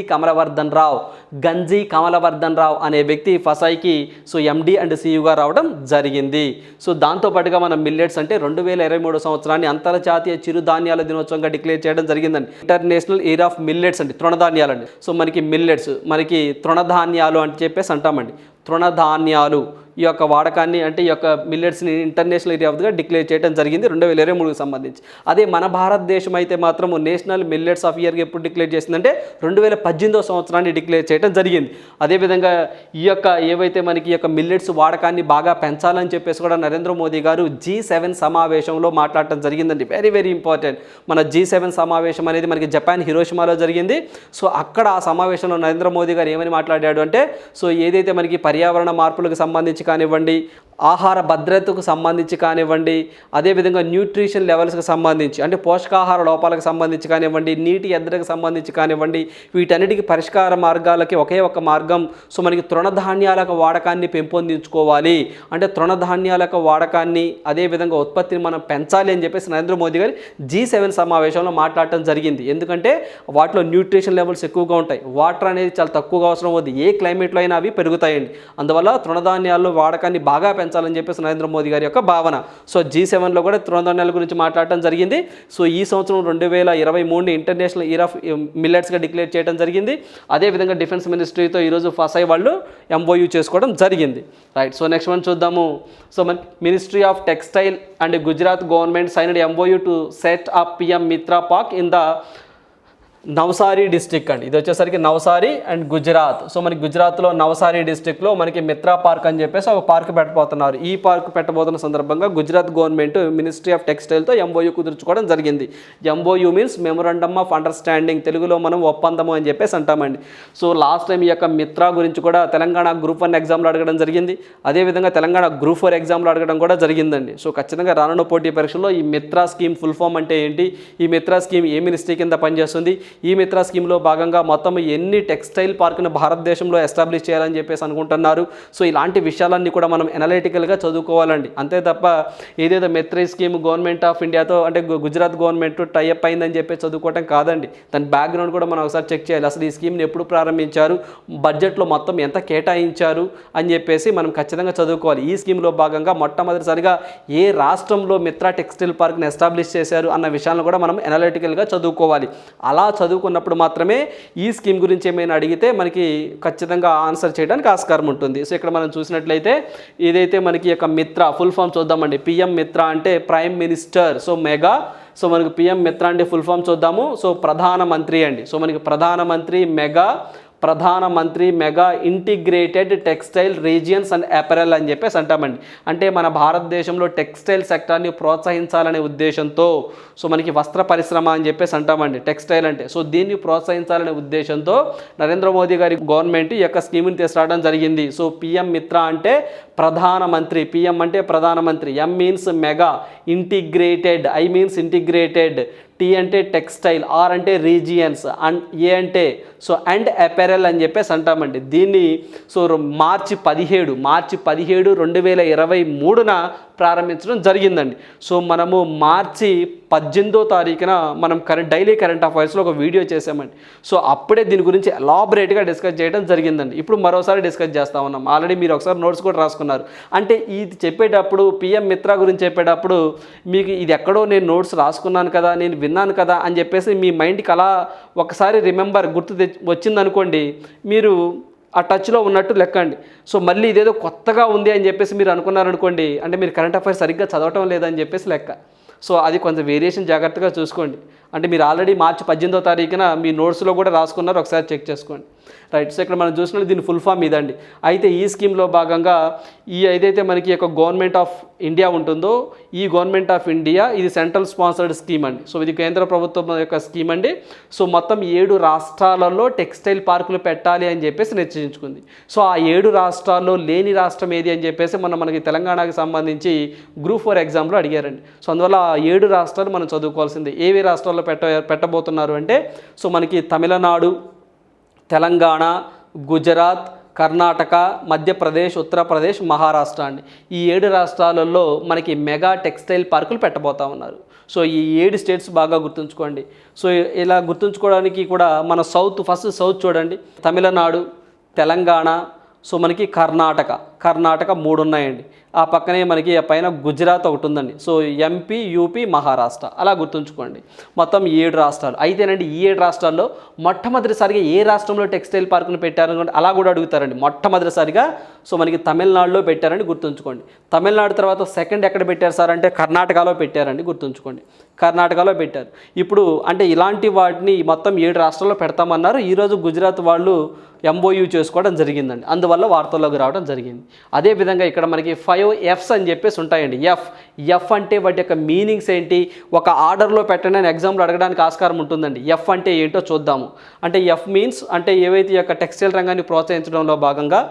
కమలవర్ధన్ రావు అనే వ్యక్తి ఫసాయికి సో ఎండి అండ్ సియుగా రావడం జరిగింది. సో దాంతోపాటుగా మనం మిల్లెట్స్ అంటే 2023 సంవత్సరాన్ని అంతర్జాతీయ చిరుధాన్యాల దినోత్సవంగా డిక్లేర్ చేయడం జరిగిందండి. ఇంటర్నేషనల్ ఇయర్ ఆఫ్ మిల్లెట్స్ అండి, తృణధాన్యాలండి. సో మనకి మిల్లెట్స్ మనకి తృణధాన్యాలు అని చెప్పేసి అంటామండి. తృణధాన్యాలు ఈ యొక్క వాడకాన్ని అంటే ఈ యొక్క మిల్లెట్స్ని ఇంటర్నేషనల్ ఏరియా ఆఫ్గా డిక్లేర్ చేయడం జరిగింది 2023కి సంబంధించి. అదే మన భారతదేశం అయితే మాత్రం నేషనల్ మిల్లెట్స్ ఆఫ్ ఇయర్గా ఎప్పుడు డిక్లేర్ చేసిందంటే 2018 సంవత్సరాన్ని డిక్లేర్ చేయడం జరిగింది. అదేవిధంగా ఈ యొక్క ఏవైతే మనకి ఈ యొక్క మిల్లెట్స్ వాడకాన్ని బాగా పెంచాలని చెప్పేసి కూడా నరేంద్ర మోదీ గారు G7 సమావేశంలో మాట్లాడటం జరిగిందండి. Very very important. మన G7 సమావేశం అనేది మనకి జపాన్ హిరోషిమాలో జరిగింది. సో అక్కడ ఆ సమావేశంలో నరేంద్ర మోదీ గారు ఏమని మాట్లాడాడు అంటే సో ఏదైతే మనకి పర్యావరణ మార్పులకు సంబంధించి కానివ్వండి, ఆహార భద్రతకు సంబంధించి కానివ్వండి, అదేవిధంగా న్యూట్రిషన్ లెవెల్స్కి సంబంధించి అంటే పోషకాహార లోపాలకు సంబంధించి కానివ్వండి, నీటి ఎద్దడికి సంబంధించి కానివ్వండి, వీటన్నిటికీ పరిష్కార మార్గాలకి ఒకే ఒక మార్గం సో మనకి తృణధాన్యాలకు వాడకాన్ని పెంపొందించుకోవాలి. అంటే తృణధాన్యాలకు వాడకాన్ని అదేవిధంగా ఉత్పత్తిని మనం పెంచాలి అని చెప్పేసి నరేంద్ర మోదీ గారు G7 సమావేశంలో మాట్లాడటం జరిగింది. ఎందుకంటే వాటిలో న్యూట్రిషన్ లెవెల్స్ ఎక్కువగా ఉంటాయి, వాటర్ అనేది చాలా తక్కువగా అవసరం అవుతుంది, ఏ క్లైమేట్లో అయినా అవి పెరుగుతాయండి. అందువల్ల తృణధాన్యాల్లో వాడకాన్ని బాగా పెంచాలని చెప్పేసి నరేంద్ర మోదీ గారి యొక్క భావన. సో G7లో కూడా తృణధాన్యాల గురించి మాట్లాడటం జరిగింది. సో ఈ సంవత్సరం 2023ని ఇంటర్నేషనల్ ఇయర్ ఆఫ్ మిల్లెట్స్గా డిక్లేర్ చేయడం జరిగింది. అదేవిధంగా డిఫెన్స్ మినిస్ట్రీతో ఈరోజు ఫసాయి వాళ్ళు MOU చేసుకోవడం జరిగింది. రైట్. సో నెక్స్ట్ వన్ చూద్దాము. సో మన ministry of textile and Gujarat government signed MOU to set up PM Mitra park in the Navsari district అండి. ఇది వచ్చేసరికి నవసారి అండ్ గుజరాత్. సో మనకి గుజరాత్లో నవసారి డిస్టిక్లో మనకి మిత్రా పార్క్ అని చెప్పేసి ఒక పార్క్ పెట్టబోతున్నారు. ఈ పార్క్ పెట్టబోతున్న సందర్భంగా గుజరాత్ గవర్నమెంట్ మినిస్ట్రీ ఆఫ్ టెక్స్టైల్తో MOU కుదుర్చుకోవడం జరిగింది. MOU means memorandum of understanding, తెలుగులో మనం ఒప్పందము అని చెప్పేసి అంటామండి. సో లాస్ట్ టైం ఈ యొక్క మిత్రా గురించి కూడా తెలంగాణ గ్రూప్ 1 ఎగ్జామ్లో అడగడం జరిగింది. అదేవిధంగా తెలంగాణ గ్రూప్ 4 ఎగ్జామ్లో అడగడం కూడా జరిగిందండి. సో ఖచ్చితంగా రానున్న పోటీ పరీక్షల్లో ఈ మిత్రా స్కీమ్ ఫుల్ ఫామ్ అంటే ఏంటి, ఈ మిత్రా స్కీమ్ ఏ మినిస్ట్రీ కింద పనిచేస్తుంది, ఈ మిత్రా స్కీమ్లో భాగంగా మొత్తం ఎన్ని టెక్స్టైల్ పార్క్ను భారతదేశంలో ఎస్టాబ్లిష్ చేయాలని చెప్పేసి అనుకుంటున్నారు. సో ఇలాంటి విషయాలన్నీ కూడా మనం ఎనలిటికల్గా చదువుకోవాలండి. అంతే తప్ప ఏదేదో మిత్రా స్కీమ్ గవర్నమెంట్ ఆఫ్ ఇండియాతో అంటే గుజరాత్ గవర్నమెంట్ టైఅప్ అయిందని చెప్పేసి చదువుకోవటం కాదండి. దాని బ్యాక్గ్రౌండ్ కూడా మనం ఒకసారి చెక్ చేయాలి. అసలు ఈ స్కీమ్ని ఎప్పుడు ప్రారంభించారు, బడ్జెట్లో మొత్తం ఎంత కేటాయించారు అని చెప్పేసి మనం ఖచ్చితంగా చదువుకోవాలి. ఈ స్కీమ్లో భాగంగా మొట్టమొదటిసారిగా ఏ రాష్ట్రంలో మిత్రా టెక్స్టైల్ పార్క్ని ఎస్టాబ్లిష్ చేశారు అన్న విషయాలను కూడా మనం ఎనలిటికల్గా చదువుకోవాలి. అలా చదువుకున్నప్పుడు మాత్రమే ఈ స్కీమ్ గురించి ఏమైనా అడిగితే మనకి ఖచ్చితంగా ఆన్సర్ చేయడానికి ఆస్కారం ఉంటుంది. సో ఇక్కడ మనం చూసినట్లయితే ఇదైతే మనకి యొక్క మిత్రా ఫుల్ ఫామ్ చూద్దామండి. PM మిత్రా అంటే prime minister. So mega. So మనకి PM మిత్రా అంటే ఫుల్ ఫామ్ చూద్దాము. సో ప్రధానమంత్రి అండి. సో మనకి ప్రధానమంత్రి mega integrated textile regions and apparel అని చెప్పేసి అంటామండి. అంటే మన భారతదేశంలో టెక్స్టైల్ సెక్టార్ని ప్రోత్సహించాలనే ఉద్దేశంతో సో మనకి వస్త్ర పరిశ్రమ అని చెప్పేసి అంటామండి టెక్స్టైల్ అంటే. సో దీన్ని ప్రోత్సహించాలనే ఉద్దేశంతో నరేంద్ర మోదీ గారి గవర్నమెంట్ ఈ యొక్క స్కీమ్ని తీసుకురావడం జరిగింది. సో PM మిత్రా అంటే ప్రధానమంత్రి, PM అంటే ప్రధానమంత్రి, M means mega, integrated, I means integrated, T అంటే టెక్స్టైల్, R అంటే రీజియన్స్, అండ్ A అంటే సో అండ్ అపెరల్ అని చెప్పేసి అంటామండి. దీన్ని సో మార్చి 17, 2023న ప్రారంభించడం జరిగిందండి. సో మనము మార్చి 18వ తారీఖున మనం డైలీ కరెంట్ అఫైర్స్లో ఒక వీడియో చేసామండి. సో అప్పుడే దీని గురించి ఎలాబరేట్గా డిస్కస్ చేయడం జరిగిందండి. ఇప్పుడు మరోసారి డిస్కస్ చేస్తా ఉన్నాం. ఆల్రెడీ మీరు ఒకసారి నోట్స్ కూడా రాసుకున్నారు. అంటే ఇది చెప్పేటప్పుడు పిఎం మిత్ర గురించి చెప్పేటప్పుడు మీకు ఇది ఎక్కడో నేను నోట్స్ రాసుకున్నాను కదా, నేను విన్నాను కదా అని చెప్పేసి మీ మైండ్కి అలా ఒకసారి రిమెంబర్ వచ్చిందనుకోండి, మీరు ఆ టచ్లో ఉన్నట్టు లెక్కండి. సో మళ్ళీ ఇదేదో కొత్తగా ఉంది అని చెప్పేసి మీరు అనుకున్నారనుకోండి, అంటే మీరు కరెంట్ అఫైర్స్ సరిగ్గా చదవటం లేదని చెప్పేసి లెక్క. సో అది కొంచెం వేరియేషన్ జాగ్రత్తగా చూసుకోండి. అంటే మీరు ఆల్రెడీ మార్చి 18వ తారీఖున మీ నోట్స్లో కూడా రాసుకున్నారు, ఒకసారి చెక్ చేసుకోండి. రైట్. సో ఇక్కడ మనం చూసినట్టు దీని ఫుల్ ఫామ్ ఇదండి. అయితే ఈ స్కీమ్లో భాగంగా ఏదైతే మనకి ఒక గవర్నమెంట్ ఆఫ్ ఇండియా ఉంటుందో, ఈ గవర్నమెంట్ ఆఫ్ ఇండియా ఇది సెంట్రల్ స్పాన్సర్డ్ స్కీమ్ అండి. సో ఇది కేంద్ర ప్రభుత్వం యొక్క స్కీమ్ అండి. సో మొత్తం 7 రాష్ట్రాలలో టెక్స్టైల్ పార్కులు పెట్టాలి అని చెప్పేసి నిశ్చయించుకుంది. సో ఆ 7 రాష్ట్రాల్లో లేని రాష్ట్రం ఏది అని చెప్పేసి మనకి తెలంగాణకి సంబంధించి గ్రూప్ 4 ఎగ్జామ్లో అడిగారండి. సో అందువల్ల ఆ 7 రాష్ట్రాలు మనం చదువుకోవాల్సిందే. ఏవే రాష్ట్రాల్లో పెట్టబోతున్నారు అంటే, సో మనకి తమిళనాడు, తెలంగాణ, గుజరాత్, కర్ణాటక, మధ్యప్రదేశ్, ఉత్తరప్రదేశ్, మహారాష్ట్ర అండి. ఈ 7 రాష్ట్రాలలో మనకి మెగా టెక్స్టైల్ పార్కులు పెట్టబోతా ఉన్నారు. సో ఈ 7 స్టేట్స్ బాగా గుర్తుంచుకోండి. సో ఇలా గుర్తుంచుకోవడానికి కూడా మన ఫస్ట్ సౌత్ చూడండి. తమిళనాడు, తెలంగాణ, సో మనకి కర్ణాటక 3 ఉన్నాయండి. ఆ పక్కనే మనకి పైన గుజరాత్ ఒకటి ఉందండి. సో ఎంపీ, యూపీ, మహారాష్ట్ర అలా గుర్తుంచుకోండి. మొత్తం 7 రాష్ట్రాలు. అయితేనండి ఈ 7 రాష్ట్రాల్లో మొట్టమొదటిసారిగా ఏ రాష్ట్రంలో టెక్స్టైల్ పార్కును పెట్టారు అలా కూడా అడుగుతారండి. మొట్టమొదటిసారిగా సో మనకి తమిళనాడులో పెట్టారని గుర్తుంచుకోండి. తమిళనాడు తర్వాత సెకండ్ ఎక్కడ పెట్టారు సార్ అంటే కర్ణాటకలో పెట్టారండి, గుర్తుంచుకోండి. కర్ణాటకలో పెట్టారు. ఇప్పుడు అంటే ఇలాంటి వాటిని మొత్తం 7 రాష్ట్రాల్లో పెడతామన్నారు. ఈరోజు గుజరాత్ వాళ్ళు MOU చేసుకోవడం జరిగిందండి. అందువల్ల వార్తల్లోకి రావడం జరిగింది. అదేవిధంగా ఇక్కడ మనకి 5 Fs అని చెప్పేసి ఉంటాయండి. ఎఫ్ అంటే వాటి యొక్క మీనింగ్స్ ఏంటి, ఒక ఆర్డర్లో పెట్టండి అని ఎగ్జామ్లో అడగడానికి ఆస్కారం ఉంటుందండి. ఎఫ్ అంటే ఏంటో చూద్దాము. అంటే ఎఫ్ మీన్స్ అంటే ఏవైతే ఈ యొక్క టెక్స్టైల్ రంగాన్ని ప్రోత్సహించడంలో భాగంగా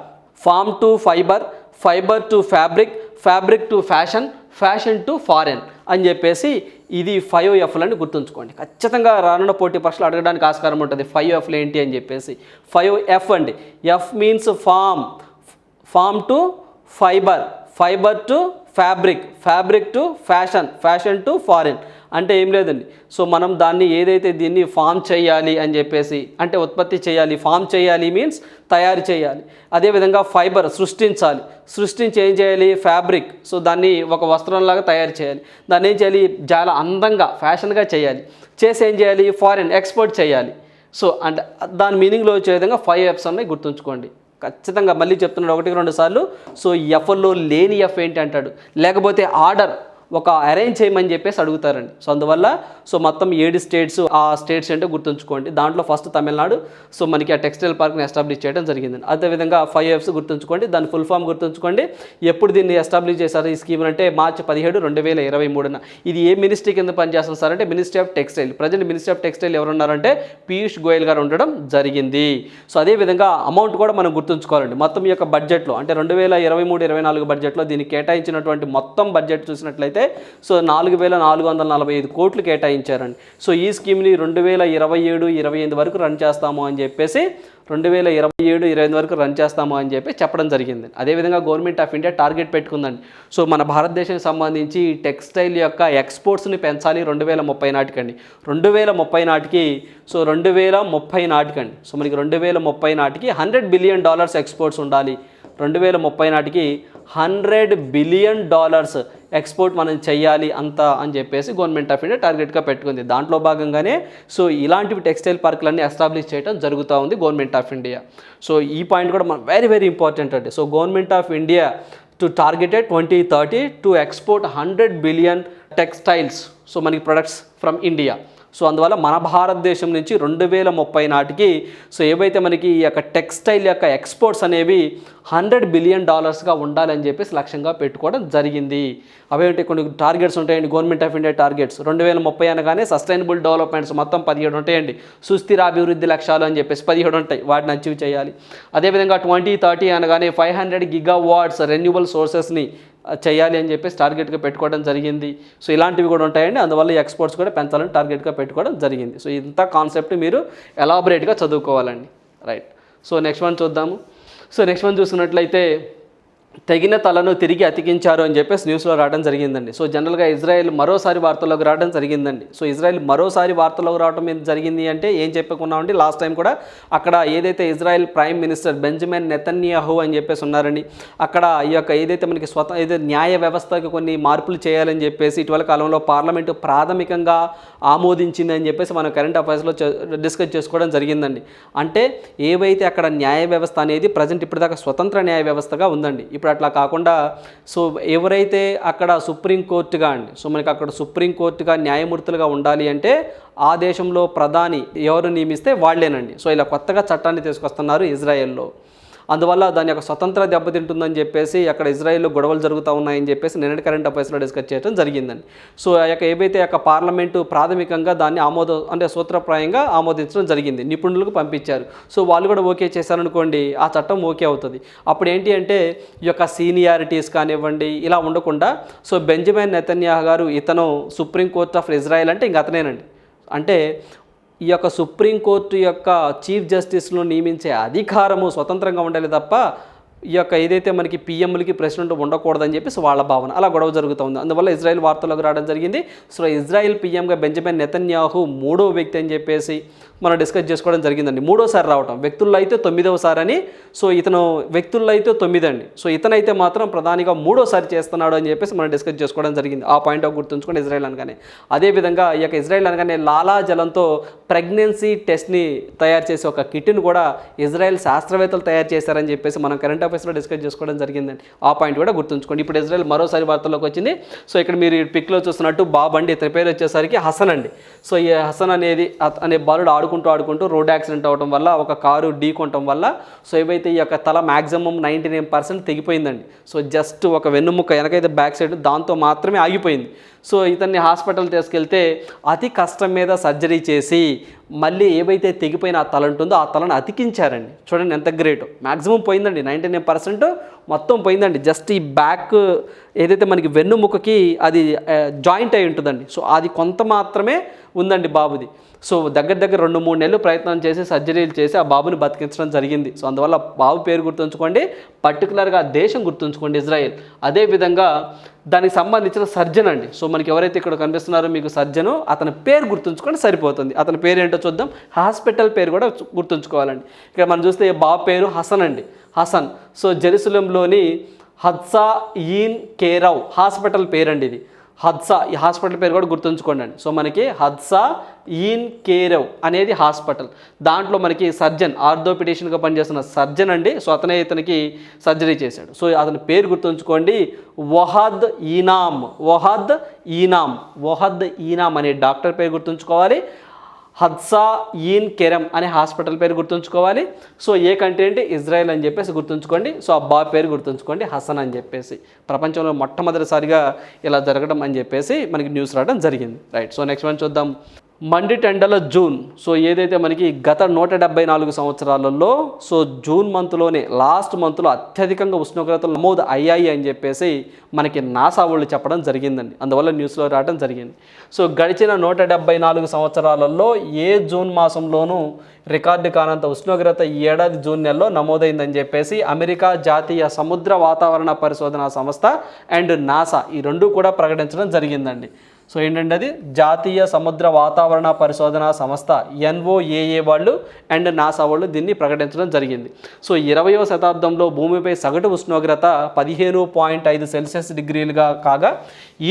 farm to fibre, fibre to fabric, fabric to fashion, fashion to foreign అని చెప్పేసి ఇది 5 F'లని గుర్తుంచుకోండి. ఖచ్చితంగా రానున్న పోటీ పరీక్షలు అడగడానికి ఆస్కారం ఉంటుంది. 5 F'లు ఏంటి అని చెప్పేసి 5 F అండి. F means farm to fibre, fibre to fabric, fabric to fashion, fashion to foreign. అంటే ఏం లేదండి. సో మనం దీన్ని ఫామ్ చేయాలి అని చెప్పేసి, అంటే ఉత్పత్తి చేయాలి. ఫామ్ చేయాలి మీన్స్ తయారు చేయాలి. అదేవిధంగా ఫైబర్ సృష్టించి ఏం చేయాలి, ఫ్యాబ్రిక్. సో దాన్ని ఒక వస్త్రంలాగా తయారు చేయాలి. దాన్ని ఏం చేయాలి, చాలా అందంగా ఫ్యాషన్గా చేయాలి. చేసి ఏం చేయాలి, ఫారెన్ ఎక్స్పోర్ట్ చేయాలి. సో అంటే దాని మీనింగ్లో వచ్చే విధంగా 5 F's ఉన్నాయి, గుర్తుంచుకోండి. ఖచ్చితంగా మళ్ళీ చెప్తున్నాడు 1-2 సార్లు. సో ఎఫ్లో లేని ఎఫ్ ఏంటి అంటాడు, లేకపోతే ఆర్డర్ ఒక అరేంజ్ చేయమని చెప్పేసి అడుగుతారండి. సో అందువల్ల సో మొత్తం 7 స్టేట్స్, ఆ స్టేట్స్ ఏంటో గుర్తుంచుకోండి. దాంట్లో ఫస్ట్ తమిళనాడు. సో మనకి ఆ టెక్స్టైల్ పార్క్ని ఎస్టాబ్లిష్ చేయడం జరిగిందండి. అదేవిధంగా 5 F's గుర్తుంచుకోండి. దాని ఫుల్ ఫామ్ గుర్తుంచుకోండి. ఎప్పుడు దీన్ని ఎస్టాబ్లిష్ చేశారు ఈ స్కీమ్ అంటే మార్చి 17, 2023. ఇది ఏ మినిస్ట్రీ కింద పనిచేస్తుంది సార్ అంటే ministry of textile. Present ministry of textile ఎవరున్నారంటే పీయూష్ గోయల్ గారు ఉండడం జరిగింది. సో అదేవిధంగా అమౌంట్ కూడా మనం గుర్తుంచుకోవాలండి. మొత్తం ఈ యొక్క బడ్జెట్లో అంటే 2023-24 బడ్జెట్లో దీనికి కేటాయించినటువంటి మొత్తం బడ్జెట్ చూసినట్లయితే సో 4,445 కోట్లు కేటాయించారండి. సో ఈ స్కీమ్ని 2027-28 వరకు రన్ చేస్తాము అని చెప్పేసి 2027-28 వరకు రన్ చేస్తాము అని చెప్పి చెప్పడం జరిగింది. అదేవిధంగా గవర్నమెంట్ ఆఫ్ ఇండియా టార్గెట్ పెట్టుకుందండి. సో మన భారతదేశానికి సంబంధించి టెక్స్టైల్ యొక్క ఎక్స్పోర్ట్స్ని పెంచాలి 2030 నాటికండి. 2030 నాటికి సో 2030 నాటికండి. సో మనకి 2030 నాటికి $100 బిలియన్ ఎక్స్పోర్ట్స్ ఉండాలి. 2030 నాటికి $100 బిలియన్ ఎక్స్పోర్ట్ మనం చెయ్యాలి అంతా అని చెప్పేసి గవర్నమెంట్ ఆఫ్ ఇండియా టార్గెట్గా పెట్టుకుంది. దాంట్లో భాగంగానే సో ఇలాంటివి టెక్స్టైల్ పార్కులన్నీ ఎస్టాబ్లిష్ చేయడం జరుగుతూ ఉంది గవర్నమెంట్ ఆఫ్ ఇండియా. సో ఈ పాయింట్ కూడా మన వెరీ ఇంపార్టెంట్ అండి. So government of India to targeted 2030 to export 100 billion textiles so మనకి ప్రొడక్ట్స్ ఫ్రమ్ ఇండియా. సో అందువల్ల మన భారతదేశం నుంచి 2030 నాటికి సో ఏవైతే మనకి ఈ యొక్క టెక్స్టైల్ యొక్క ఎక్స్పోర్ట్స్ అనేవి $100 బిలియన్ ఉండాలని చెప్పేసి లక్ష్యంగా పెట్టుకోవడం జరిగింది. అవేంటి కొన్ని టార్గెట్స్ ఉంటాయండి గవర్నమెంట్ ఆఫ్ ఇండియా టార్గెట్స్. 2030 అనగానే సస్టైనబుల్ డెవలప్మెంట్స్ మొత్తం 17 ఉంటాయండి. సుస్థిర అభివృద్ధి లక్ష్యాలు అని చెప్పేసి 17 ఉంటాయి, వాటిని అచీవ్ చేయాలి. అదేవిధంగా 2030 అనగానే 500 గిగావాట్స్ రెన్యూబుల్ సోర్సెస్ని చేయాలి అని చెప్పేసి టార్గెట్గా పెట్టుకోవడం జరిగింది. సో ఇలాంటివి కూడా ఉంటాయండి. అందువల్ల ఈ ఎక్స్పోర్ట్స్ కూడా పెంచాలని టార్గెట్గా పెట్టుకోవడం జరిగింది. సో ఇంత కాన్సెప్ట్ మీరు ఎలాబరేట్గా చదువుకోవాలండి. రైట్. సో నెక్స్ట్ వన్ చూద్దాము. సో నెక్స్ట్ వన్ చూసుకున్నట్లయితే తెగిన తలను తిరిగి అతికించారు అని చెప్పేసి న్యూస్లో రావడం జరిగిందండి. సో జనరల్గా ఇజ్రాయెల్ మరోసారి వార్తల్లోకి రావడం జరిగిందండి. సో ఇజ్రాయెల్ మరోసారి వార్తల్లోకి రావడం మీద జరిగింది అంటే ఏం చెప్పుకున్నామండి, లాస్ట్ టైం కూడా అక్కడ ఏదైతే Israel prime minister Benjamin Netanyahu అని చెప్పేసి ఉన్నారండి, అక్కడ ఈ యొక్క ఏదైతే మనకి ఏదైతే న్యాయ వ్యవస్థకి కొన్ని మార్పులు చేయాలని చెప్పేసి ఇటీవల కాలంలో పార్లమెంటు ప్రాథమికంగా ఆమోదించింది అని చెప్పేసి మనం కరెంట్ అఫైర్స్లో డిస్కస్ చేసుకోవడం జరిగిందండి. అంటే ఏవైతే అక్కడ న్యాయ వ్యవస్థ అనేది ప్రజెంట్ ఇప్పటిదాకా స్వతంత్ర న్యాయ వ్యవస్థగా ఉందండి. ఇప్పుడు అట్లా కాకుండా సో ఎవరైతే అక్కడ సుప్రీంకోర్టుగా అండి, సో మనకి అక్కడ సుప్రీంకోర్టుగా న్యాయమూర్తులుగా ఉండాలి అంటే ఆ దేశంలో ప్రధాని ఎవరు నియమిస్తే వాళ్ళేనండి. సో ఇలా కొత్తగా చట్టాన్ని తీసుకొస్తున్నారు ఇజ్రాయెల్లో. అందువల్ల దాని యొక్క స్వతంత్ర దెబ్బతింటుందని చెప్పేసి అక్కడ ఇజ్రాయెల్లో గొడవలు జరుగుతూ ఉన్నాయని చెప్పేసి నిన్నటి కరెంట్ అఫైర్స్లో డిస్కస్ చేయడం జరిగిందండి. సో ఆ యొక్క ఏవైతే యొక్క పార్లమెంటు ప్రాథమికంగా దాన్ని సూత్రప్రాయంగా ఆమోదించడం జరిగింది, నిపుణులకు పంపించారు. సో వాళ్ళు కూడా ఓకే చేశారనుకోండి, ఆ చట్టం ఓకే అవుతుంది. అప్పుడు ఏంటి అంటే ఈ యొక్క సీనియారిటీస్ కానివ్వండి ఇలా ఉండకుండా సో బెంజమిన్ నెతన్యాహు గారు ఇతను సుప్రీంకోర్ట్ ఆఫ్ ఇజ్రాయెల్ అంటే ఇంక అతనేనండి. అంటే ఈ యొక్క సుప్రీంకోర్టు యొక్క చీఫ్ జస్టిస్ను నియమించే అధికారము స్వతంత్రంగా ఉండాలి తప్ప ఈ యొక్క ఏదైతే మనకి పిఎంలకి ప్రెసిడెంట్ ఉండకూడదని చెప్పేసి వాళ్ళ భావన, అలా గొడవ జరుగుతుంది. అందువల్ల ఇజ్రాయెల్ వార్తల్లోకి రావడం జరిగింది. సో ఇజ్రాయెల్ పిఎంగా బెంజమిన్ నెతన్యాహు 3వ వ్యక్తి అని చెప్పేసి మనం డిస్కస్ చేసుకోవడం జరిగిందండి. 3వసారి రావటం, వ్యక్తుల్లో అయితే 9వసారి అని. సో ఇతను వ్యక్తుల్లో అయితే 9 అండి. సో ఇతనైతే మాత్రం ప్రధానిగా 3వసారి చేస్తున్నాడు అని చెప్పేసి మనం డిస్కస్ చేసుకోవడం జరిగింది. ఆ పాయింట్ ఆఫ్ గుర్తుంచుకోండి ఇజ్రాయెల్ అనగానే. అదేవిధంగా ఈ యొక్క ఇజ్రాయెల్ అనగానే లాలాజలంతో ప్రెగ్నెన్సీ టెస్ట్ని తయారు చేసే ఒక కిట్ని కూడా ఇజ్రాయెల్ శాస్త్రవేత్తలు తయారు చేశారని చెప్పేసి మనం కరెంట్ అఫైర్స్లో డిస్కస్ చేసుకోవడం జరిగిందండి. ఆ పాయింట్ కూడా గుర్తుంచుకోండి. ఇప్పుడు ఇజ్రాయెల్ మరోసారి వార్తల్లోకి వచ్చింది. సో ఇక్కడ మీరు పిక్లో చూస్తున్నట్టు బాబు అండి, ఇతని పేరు వచ్చేసరికి హసన్ అండి. సో ఈ హసన్ అనే బాలుడు ఆడుకుంటూ రోడ్ యాక్సిడెంట్ అవ్వడం వల్ల ఒక కారు ఢీకొనటం వల్ల సో ఏవైతే ఈ యొక్క తల మ్యాక్సిమం 99% తెగిపోయిందండి. సో జస్ట్ ఒక వెన్నుముక్క వెనకైతే బ్యాక్ సైడ్ దాంతో మాత్రమే ఆగిపోయింది. సో ఇతన్ని హాస్పిటల్ తీసుకెళ్తే అతి కష్టం మీద సర్జరీ చేసి మళ్ళీ ఏవైతే తెగిపోయిన ఆ తల ఉంటుందో ఆ తలను అతికించారండి. చూడండి ఎంత గ్రేట్, మ్యాక్సిమం పోయిందండి, 99% మొత్తం పోయిందండి. జస్ట్ ఈ బ్యాక్ ఏదైతే మనకి వెన్నుముక్కకి అది జాయింట్ అయి ఉంటుందండి. సో అది కొంత మాత్రమే ఉందండి బాబుది. సో దగ్గర 2-3 నెలలు ప్రయత్నం చేసి సర్జరీలు చేసి ఆ బాబుని బతికించడం జరిగింది. సో అందువల్ల బాబు పేరు గుర్తుంచుకోండి, పర్టికులర్గా దేశం గుర్తుంచుకోండి ఇజ్రాయెల్. అదేవిధంగా దానికి సంబంధించిన సర్జన్ అండి. సో మనకి ఎవరైతే ఇక్కడ కనిపిస్తున్నారో మీకు సర్జను, అతని పేరు గుర్తుంచుకోండి సరిపోతుంది. అతని పేరు ఏంటో చూద్దాం. హాస్పిటల్ పేరు కూడా గుర్తుంచుకోవాలండి. ఇక్కడ మనం చూస్తే బాబు పేరు హసన్ అండి, హసన్. సో జెరూసలంలోని హద్సా ఈన్ కేరవ్ హాస్పిటల్ పేరండి ఇది. హద్సా, ఈ హాస్పిటల్ పేరు కూడా గుర్తుంచుకోండి అండి. సో మనకి హద్సా ఈన్ కేరవ్ అనేది హాస్పిటల్. దాంట్లో మనకి సర్జన్, ఆర్థోపెడిషన్గా పనిచేస్తున్న సర్జన్ అండి. సో ఇతనికి సర్జరీ చేశాడు. సో అతని పేరు గుర్తుంచుకోండి, వహద్ ఈనామ్ అనే డాక్టర్ పేరు గుర్తుంచుకోవాలి. హద్సా ఈన్ కెరమ్ అనే హాస్పిటల్ పేరు గుర్తుంచుకోవాలి. సో ఏ కంట్రీ అంటే ఇజ్రాయెల్ అని చెప్పేసి గుర్తుంచుకోండి. సో ఆ బాబు పేరు గుర్తుంచుకోండి, హసన్ అని చెప్పేసి. ప్రపంచంలో మొట్టమొదటిసారిగా ఇలా జరగడం అని చెప్పేసి మనకి న్యూస్ రావడం జరిగింది. రైట్. సో నెక్స్ట్ వన్ చూద్దాం. మండిటెండల జూన్. సో ఏదైతే మనకి గత 174 సంవత్సరాలలో సో జూన్ మంత్లోనే లాస్ట్ మంత్లో అత్యధికంగా ఉష్ణోగ్రతలు నమోదు అయ్యాయి అని చెప్పేసి మనకి నాసా వాళ్ళు చెప్పడం జరిగిందండి. అందువల్ల న్యూస్లో రావడం జరిగింది. సో గడిచిన 174 సంవత్సరాలలో ఏ జూన్ మాసంలోనూ రికార్డు కానంత ఉష్ణోగ్రత ఈ ఏడాది జూన్ నెలలో నమోదైందని చెప్పేసి అమెరికా జాతీయ సముద్ర వాతావరణ పరిశోధన సంస్థ అండ్ నాసా ఈ రెండు కూడా ప్రకటించడం జరిగిందండి. సో ఏంటంటే అది జాతీయ సముద్ర వాతావరణ పరిశోధన సంస్థ NOAA వాళ్ళు అండ్ నాసా వాళ్ళు దీన్ని ప్రకటించడం జరిగింది. సో 20వ శతాబ్దంలో భూమిపై సగటు ఉష్ణోగ్రత 15.5 సెల్సియస్ డిగ్రీలుగా కాగా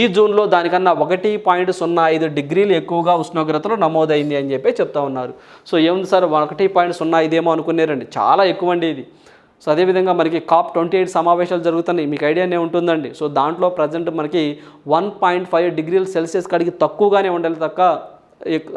ఈ జూన్లో దానికన్నా 1.05 డిగ్రీలు ఎక్కువగా ఉష్ణోగ్రతలు నమోదైంది అని చెప్పి చెప్తా ఉన్నారు. సో ఏముంది సార్ 1.05 ఏమో అనుకున్నారండి, చాలా ఎక్కువ అండి ఇది. సో అదేవిధంగా మనకి COP28 సమావేశాలు జరుగుతున్నాయి, మీకు ఐడియానే ఉంటుందండి. సో దాంట్లో ప్రజెంట్ మనకి 1.5 డిగ్రీల సెల్సియస్ కాడికి తక్కువగానే ఉండాలి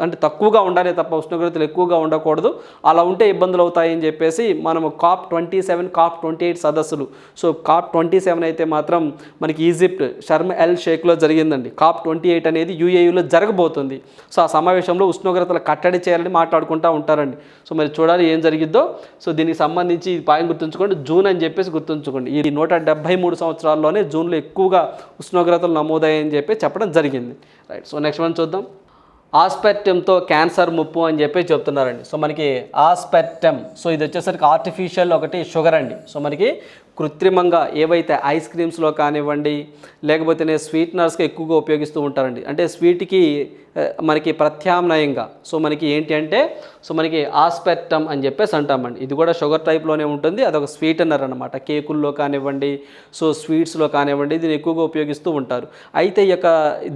అంటే తక్కువగా ఉండాలి తప్ప ఉష్ణోగ్రతలు ఎక్కువగా ఉండకూడదు. అలా ఉంటే ఇబ్బందులు అవుతాయని చెప్పేసి మనము COP27 COP28 సదస్సులు. సో COP27 అయితే మాత్రం మనకి ఈజిప్ట్ షర్మ్ ఎల్ షేఖ్లో జరిగిందండి. COP28 అనేది UAEలో జరగబోతుంది. సో ఆ సమావేశంలో ఉష్ణోగ్రతలు కట్టడి చేయాలని మాట్లాడుకుంటూ ఉంటారండి. సో మరి చూడాలి ఏం జరిగిద్దో. సో దీనికి సంబంధించి ఈ పాయింట్ గుర్తుంచుకోండి, జూన్ అని చెప్పేసి గుర్తుంచుకోండి. ఈ 173 సంవత్సరాల్లోనే జూన్లో ఎక్కువగా ఉష్ణోగ్రతలు నమోదయ్యాయని చెప్పి చెప్పడం జరిగింది. రైట్. సో నెక్స్ట్ వన్ చూద్దాం. ఆస్పెర్టమ్తో క్యాన్సర్ ముప్పు అని చెప్పి చెప్తున్నారండి. సో మనకి ఆస్పెర్టమ్, సో ఇది వచ్చేసరికి ఆర్టిఫిషియల్ ఒకటి షుగర్ అండి. సో మనకి కృత్రిమంగా ఏవైతే ఐస్ క్రీమ్స్లో కానివ్వండి, లేకపోతే స్వీట్నర్స్గా ఎక్కువగా ఉపయోగిస్తూ ఉంటారండి. అంటే స్వీట్కి మనకి ప్రత్యామ్నాయంగా సో మనకి ఏంటి అంటే సో మనకి ఆస్పెర్టమ్ అని చెప్పేసి అంటామండి. ఇది కూడా షుగర్ టైప్లోనే ఉంటుంది, అదొక స్వీటనర్ అనమాట. కేకుల్లో కానివ్వండి, సో స్వీట్స్లో కానివ్వండి, దీన్ని ఎక్కువగా ఉపయోగిస్తూ ఉంటారు. అయితే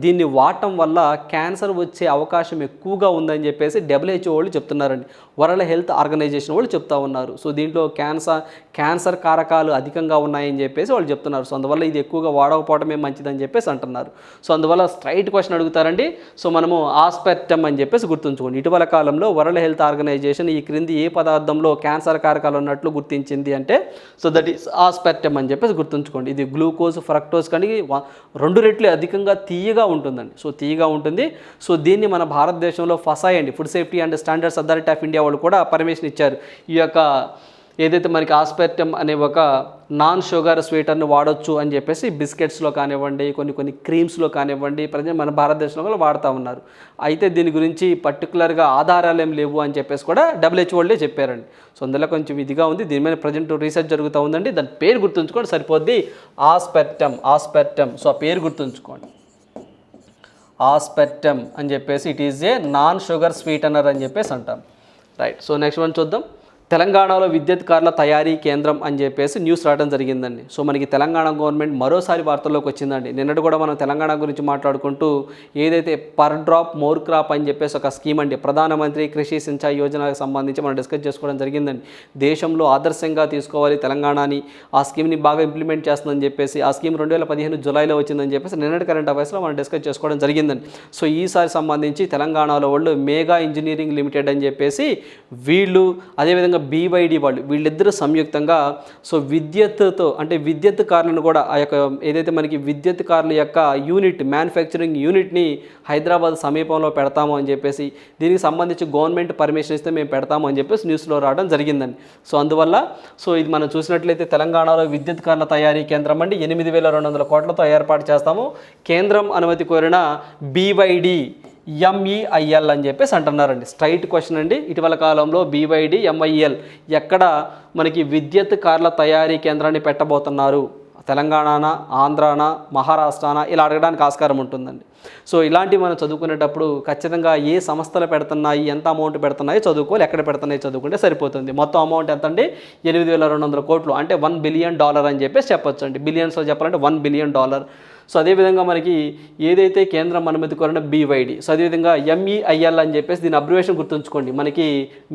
దీన్ని వాడటం వల్ల క్యాన్సర్ వచ్చే అవకాశం ఎక్కువగా ఉందని చెప్పేసి WHO వాళ్ళు చెప్తున్నారండి. వరల్డ్ హెల్త్ ఆర్గనైజేషన్ వాళ్ళు చెప్తా ఉన్నారు. సో దీంట్లో క్యాన్సర్ కారకాలు అధికంగా ఉన్నాయని చెప్పేసి వాళ్ళు చెప్తున్నారు. సో అందువల్ల ఇది ఎక్కువగా వాడకపోవడమే మంచిదని చెప్పేసి అంటున్నారు. సో అందువల్ల స్ట్రైట్ క్వశ్చన్ అడుగుతారండి. సో మనము ఆస్పెర్టమ్ అని చెప్పేసి గుర్తుంచుకోండి. ఇటీవల కాలంలో వరల్డ్ హెల్త్ ఆర్గనైజేషన్ ఈ క్రింది ఏ పదార్థంలో క్యాన్సర్ కారకాలు ఉన్నట్లు గుర్తించింది అంటే సో దట్ ఈస్ ఆస్పెర్టమ్ అని చెప్పేసి గుర్తుంచుకోండి. ఇది గ్లూకోజ్, ఫ్రక్టోజ్ కానీ 2 రెట్లు అధికంగా తీయగా ఉంటుందండి. సో తీయగా ఉంటుంది. సో దీన్ని మన భారతదేశంలో ఫసాయ్ అండి, food safety and standards authority of India వాళ్ళు కూడా పర్మిషన్ ఇచ్చారు. ఈ యొక్క ఏదైతే మనకి ఆస్పెర్టమ్ అనే ఒక నాన్ షుగర్ స్వీటర్ని వాడొచ్చు అని చెప్పేసి బిస్కెట్స్లో కానివ్వండి, కొన్ని క్రీమ్స్లో కానివ్వండి ప్రజలు మన భారతదేశంలో కూడా వాడుతూ ఉన్నారు. అయితే దీని గురించి పర్టికులర్గా ఆధారాలు ఏం లేవు అని చెప్పేసి కూడా WHO వాళ్ళే చెప్పారండి. సో అందులో కొంచెం ఇదిగా ఉంది. దీని మీద ప్రజెంట్ రీసెర్చ్ జరుగుతూ ఉందండి. దాని పేరు గుర్తుంచుకోండి సరిపోద్ది, ఆస్పెర్టమ్. సో ఆ పేరు గుర్తుంచుకోండి, ఆస్పెర్టమ్ అని చెప్పేసి. It is a non sugar sweetener అని చెప్పేసి అంటాం. రైట్. సో నెక్స్ట్ వన్ చూద్దాం. తెలంగాణలో విద్యుత్ కార్ల తయారీ కేంద్రం అని చెప్పేసి న్యూస్ రావడం జరిగిందండి. సో మనకి తెలంగాణ గవర్నమెంట్ మరోసారి వార్తల్లోకి వచ్చిందండి. నిన్నటి కూడా మనం తెలంగాణ గురించి మాట్లాడుకుంటూ ఏదైతే పర్ డ్రాప్ మోర్ క్రాప్ అని చెప్పేసి ఒక స్కీమ్ అండి, ప్రధానమంత్రి కృషి సించాయి యోజనకు సంబంధించి మనం డిస్కస్ చేసుకోవడం జరిగిందండి. దేశంలో ఆదర్శంగా తీసుకోవాలి తెలంగాణని, ఆ స్కీమ్ని బాగా ఇంప్లిమెంట్ చేస్తుందని చెప్పేసి, ఆ స్కీమ్ 2015 జూలైలో వచ్చిందని చెప్పేసి నిన్నటి కరెంట్ అఫైర్స్లో మనం డిస్కస్ చేసుకోవడం జరిగిందండి. సో ఈసారి సంబంధించి తెలంగాణలో వాళ్ళు మేఘా ఇంజనీరింగ్ లిమిటెడ్ అని చెప్పేసి వీళ్ళు, అదేవిధంగా BYD వాళ్ళు, వీళ్ళిద్దరూ సంయుక్తంగా సో విద్యుత్తుతో అంటే విద్యుత్ కార్లను కూడా ఆ యొక్క ఏదైతే మనకి విద్యుత్ కార్ల యొక్క యూనిట్, మ్యానుఫ్యాక్చరింగ్ యూనిట్ని హైదరాబాద్ సమీపంలో పెడతాము అని చెప్పేసి, దీనికి సంబంధించి గవర్నమెంట్ పర్మిషన్ ఇస్తే మేము పెడతాము అని చెప్పేసి న్యూస్లో రావడం జరిగిందండి. సో అందువల్ల సో ఇది మనం చూసినట్లయితే తెలంగాణలో విద్యుత్ కార్ల తయారీ కేంద్రం అండి 8,200 కోట్లతో ఏర్పాటు చేస్తాము. కేంద్రం అనుమతి కోరిన BYD MEIL అని చెప్పేసి అంటున్నారండి. స్ట్రైట్ క్వశ్చన్ అండి. ఇటీవల కాలంలో BYD MEIL ఎక్కడ మనకి విద్యుత్ కార్ల తయారీ కేంద్రాన్ని పెట్టబోతున్నారు? తెలంగాణనా, ఆంధ్రానా, మహారాష్ట్రనా, ఇలా అడగడానికి ఆస్కారం ఉంటుందండి. సో ఇలాంటివి మనం చదువుకునేటప్పుడు ఖచ్చితంగా ఏ సంస్థలు పెడుతున్నాయి, ఎంత అమౌంట్ పెడుతున్నాయి చదువుకోవాలి, ఎక్కడ పెడుతున్నాయి చదువుకుంటే సరిపోతుంది. మొత్తం అమౌంట్ ఎంత అండి? 8,200 కోట్లు, అంటే $1 బిలియన్ అని చెప్పేసి చెప్పొచ్చు అండి. బిలియన్స్లో చెప్పాలంటే $1 బిలియన్. సో అదేవిధంగా మనకి ఏదైతే కేంద్రం అనుమతి కోరిన BYD, సో అదేవిధంగా MEIL అని చెప్పేసి దీని అబ్రివేషన్ గుర్తుంచుకోండి. మనకి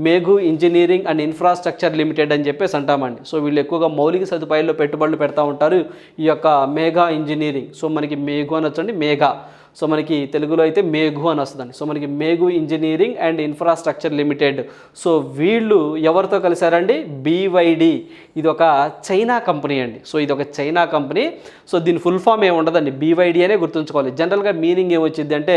Meghu engineering and infrastructure limited అని చెప్పేసి అంటామండి. సో వీళ్ళు ఎక్కువగా మౌలిక సదుపాయాల్లో పెట్టుబడులు పెడతా ఉంటారు. ఈ యొక్క మేఘా ఇంజనీరింగ్, సో మనకి మేఘు అని వచ్చండి, మేఘా, సో మనకి తెలుగులో అయితే మేఘు అని వస్తుందండి. సో మనకి Meghu engineering and infrastructure limited. So వీళ్ళు ఎవరితో కలిశారండి? BYD. ఇది ఒక చైనా కంపెనీ అండి. సో ఇది ఒక చైనా కంపెనీ. సో దీని ఫుల్ ఫామ్ ఏమి ఉండదండి, BYD అనే గుర్తుంచుకోవాలి. జనరల్గా మీనింగ్ ఏమొచ్చింది అంటే